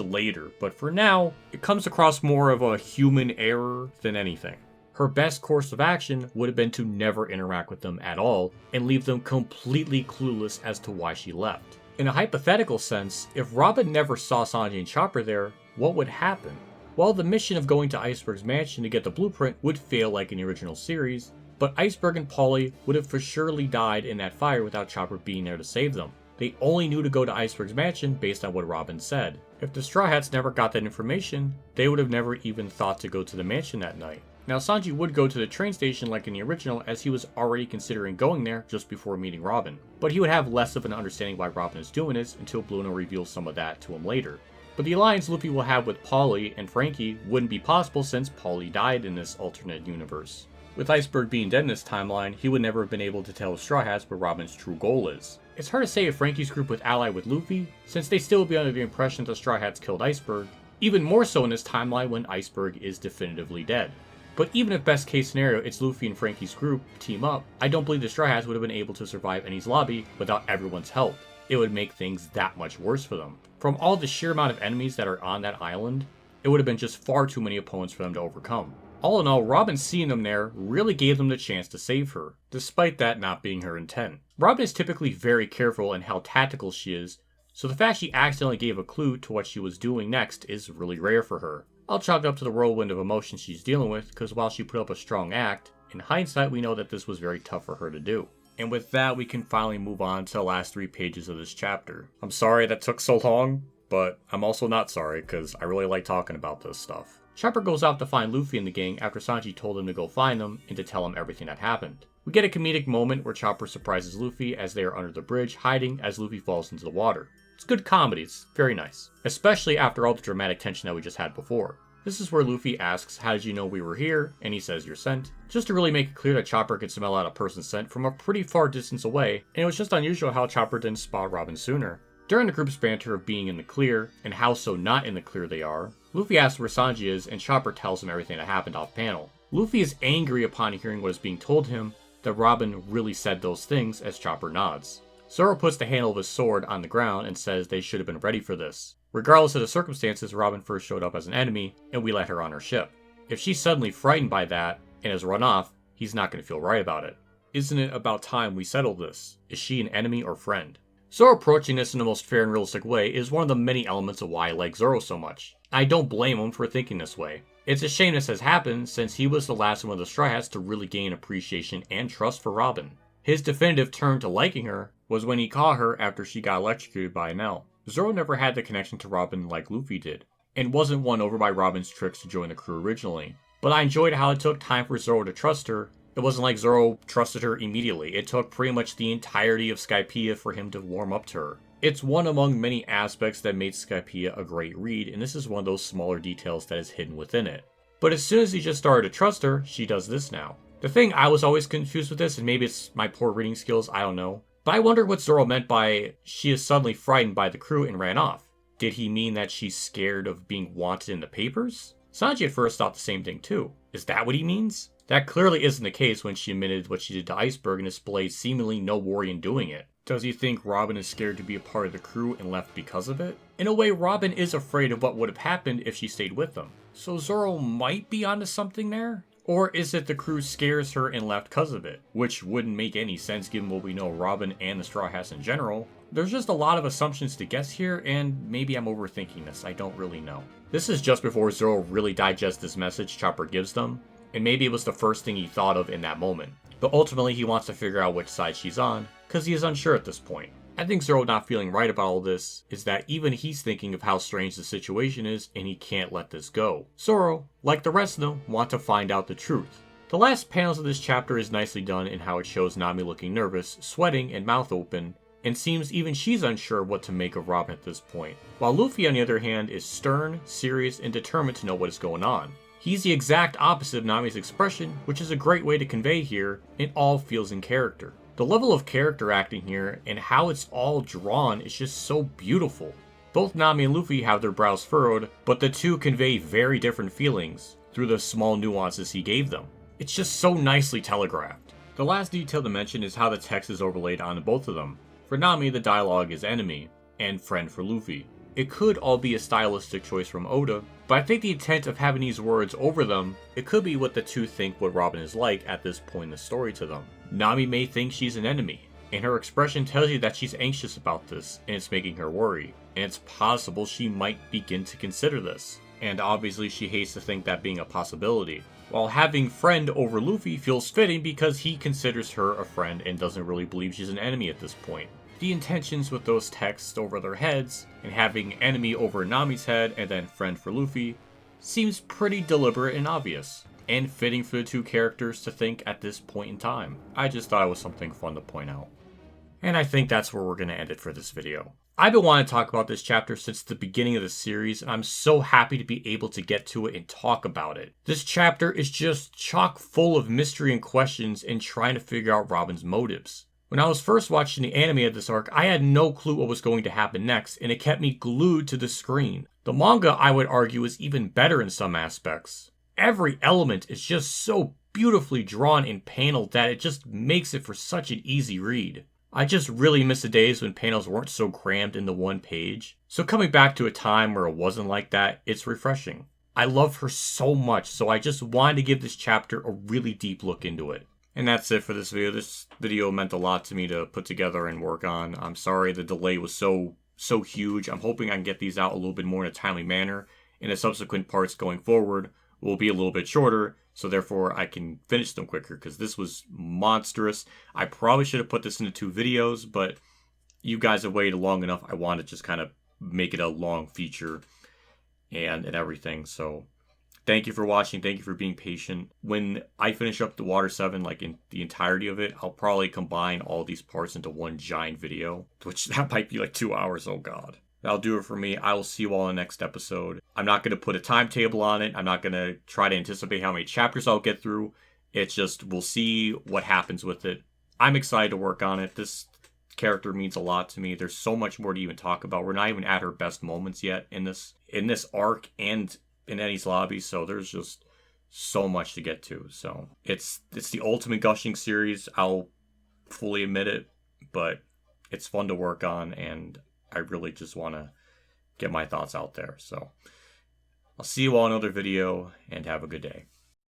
later. But for now, it comes across more of a human error than anything. Her best course of action would have been to never interact with them at all and leave them completely clueless as to why she left. In a hypothetical sense, if Robin never saw Sanji and Chopper there, what would happen? Well, the mission of going to Iceberg's mansion to get the blueprint would fail like in the original series, but Iceberg and Polly would have for surely died in that fire without Chopper being there to save them. They only knew to go to Iceberg's mansion based on what Robin said. If the Straw Hats never got that information, they would have never even thought to go to the mansion that night. Now, Sanji would go to the train station like in the original, as he was already considering going there just before meeting Robin. But he would have less of an understanding why Robin is doing this until Bluna reveals some of that to him later. But the alliance Luffy will have with Polly and Frankie wouldn't be possible since Polly died in this alternate universe. With Iceberg being dead in this timeline, he would never have been able to tell the Straw Hats what Robin's true goal is. It's hard to say if Frankie's group would ally with Luffy, since they still would be under the impression that the Straw Hats killed Iceberg, even more so in this timeline when Iceberg is definitively dead. But even if best case scenario it's Luffy and Frankie's group team up, I don't believe the Straw Hats would have been able to survive Enies Lobby without everyone's help. It would make things that much worse for them. From all the sheer amount of enemies that are on that island, it would have been just far too many opponents for them to overcome. All in all, Robin seeing them there really gave them the chance to save her, despite that not being her intent. Robin is typically very careful in how tactical she is, so the fact she accidentally gave a clue to what she was doing next is really rare for her. I'll chalk it up to the whirlwind of emotions she's dealing with, because while she put up a strong act, in hindsight we know that this was very tough for her to do. And with that, we can finally move on to the last 3 pages of this chapter. I'm sorry that took so long, but I'm also not sorry, because I really like talking about this stuff. Chopper goes out to find Luffy and the gang after Sanji told him to go find them and to tell him everything that happened. We get a comedic moment where Chopper surprises Luffy as they are under the bridge, hiding as Luffy falls into the water. It's good comedy, it's very nice. Especially after all the dramatic tension that we just had before. This is where Luffy asks, "How did you know we were here?" and he says, "You're scent." Just to really make it clear that Chopper could smell out a person's scent from a pretty far distance away, and it was just unusual how Chopper didn't spot Robin sooner. During the group's banter of being in the clear, and how so not in the clear they are, Luffy asks where Sanji is, and Chopper tells him everything that happened off panel. Luffy is angry upon hearing what is being told him, that Robin really said those things, as Chopper nods. Zoro puts the handle of his sword on the ground and says they should have been ready for this. Regardless of the circumstances, Robin first showed up as an enemy, and we let her on her ship. If she's suddenly frightened by that, and has run off, he's not going to feel right about it. Isn't it about time we settled this? Is she an enemy or friend? Zoro approaching this in the most fair and realistic way is one of the many elements of why I like Zoro so much. I don't blame him for thinking this way. It's a shame this has happened, since he was the last one of the Straw Hats to really gain appreciation and trust for Robin. His definitive turn to liking her was when he caught her after she got electrocuted by Nell. Zoro never had the connection to Robin like Luffy did, and wasn't won over by Robin's tricks to join the crew originally. But I enjoyed how it took time for Zoro to trust her. It wasn't like Zoro trusted her immediately. It took pretty much the entirety of Skypiea for him to warm up to her. It's one among many aspects that made Skypiea a great read, and this is one of those smaller details that is hidden within it. But as soon as he just started to trust her, she does this now. The thing I was always confused with this, and maybe it's my poor reading skills, I don't know, but I wondered what Zoro meant by she is suddenly frightened by the crew and ran off. Did he mean that she's scared of being wanted in the papers? Sanji at first thought the same thing too. Is that what he means? That clearly isn't the case when she admitted what she did to Iceberg and displayed seemingly no worry in doing it. Does he think Robin is scared to be a part of the crew and left because of it? In a way, Robin is afraid of what would have happened if she stayed with them. So Zoro might be onto something there? Or is it the crew scares her and left because of it? Which wouldn't make any sense given what we know of Robin and the Straw Hats in general. There's just a lot of assumptions to guess here, and maybe I'm overthinking this, I don't really know. This is just before Zoro really digests this message Chopper gives them, and maybe it was the first thing he thought of in that moment. But ultimately he wants to figure out which side she's on, because he is unsure at this point. I think Zoro not feeling right about all this is that even he's thinking of how strange the situation is and he can't let this go. Zoro, like the rest of them, want to find out the truth. The last panels of this chapter is nicely done in how it shows Nami looking nervous, sweating and mouth open, and seems even she's unsure what to make of Robin at this point. While Luffy on the other hand is stern, serious, and determined to know what is going on. He's the exact opposite of Nami's expression, which is a great way to convey here, and all feels in character. The level of character acting here and how it's all drawn is just so beautiful. Both Nami and Luffy have their brows furrowed, but the two convey very different feelings through the small nuances he gave them. It's just so nicely telegraphed. The last detail to mention is how the text is overlaid on both of them. For Nami, the dialogue is enemy, and friend for Luffy. It could all be a stylistic choice from Oda, but I think the intent of having these words over them, it could be what the two think what Robin is like at this point in the story to them. Nami may think she's an enemy, and her expression tells you that she's anxious about this, and it's making her worry, and it's possible she might begin to consider this. And obviously she hates to think that being a possibility. While having friend over Luffy feels fitting because he considers her a friend and doesn't really believe she's an enemy at this point. The intentions with those texts over their heads, and having enemy over Nami's head and then friend for Luffy, seems pretty deliberate and obvious, and fitting for the two characters to think at this point in time. I just thought it was something fun to point out. And I think that's where we're going to end it for this video. I've been wanting to talk about this chapter since the beginning of the series, and I'm so happy to be able to get to it and talk about it. This chapter is just chock full of mystery and questions and trying to figure out Robin's motives. When I was first watching the anime of this arc, I had no clue what was going to happen next, and it kept me glued to the screen. The manga, I would argue, is even better in some aspects. Every element is just so beautifully drawn and paneled that it just makes it for such an easy read. I just really miss the days when panels weren't so crammed into one page. So coming back to a time where it wasn't like that, it's refreshing. I love her so much, so I just wanted to give this chapter a really deep look into it. And that's it for this video. This video meant a lot to me to put together and work on. I'm sorry the delay was so huge. I'm hoping I can get these out a little bit more in a timely manner. And the subsequent parts going forward will be a little bit shorter, so therefore I can finish them quicker, because this was monstrous. I probably should have put this into 2 videos, but you guys have waited long enough. I want to just kind of make it a long feature and everything. So Thank you for watching. Thank you for being patient. When I finish up the Water 7, like in the entirety of it, I'll probably combine all these parts into one giant video, which that might be like 2 hours. Oh God. That'll do it for me. I will see you all in the next episode. I'm not going to put a timetable on it. I'm not going to try to anticipate how many chapters I'll get through. It's just, we'll see what happens with it. I'm excited to work on it. This character means a lot to me. There's so much more to even talk about. We're not even at her best moments yet in this arc and in Enies Lobby, so there's just so much to get to. So it's the ultimate gushing series. I'll fully admit it, but it's fun to work on, and I really just want to get my thoughts out there. So I'll see you all in another video, and have a good day.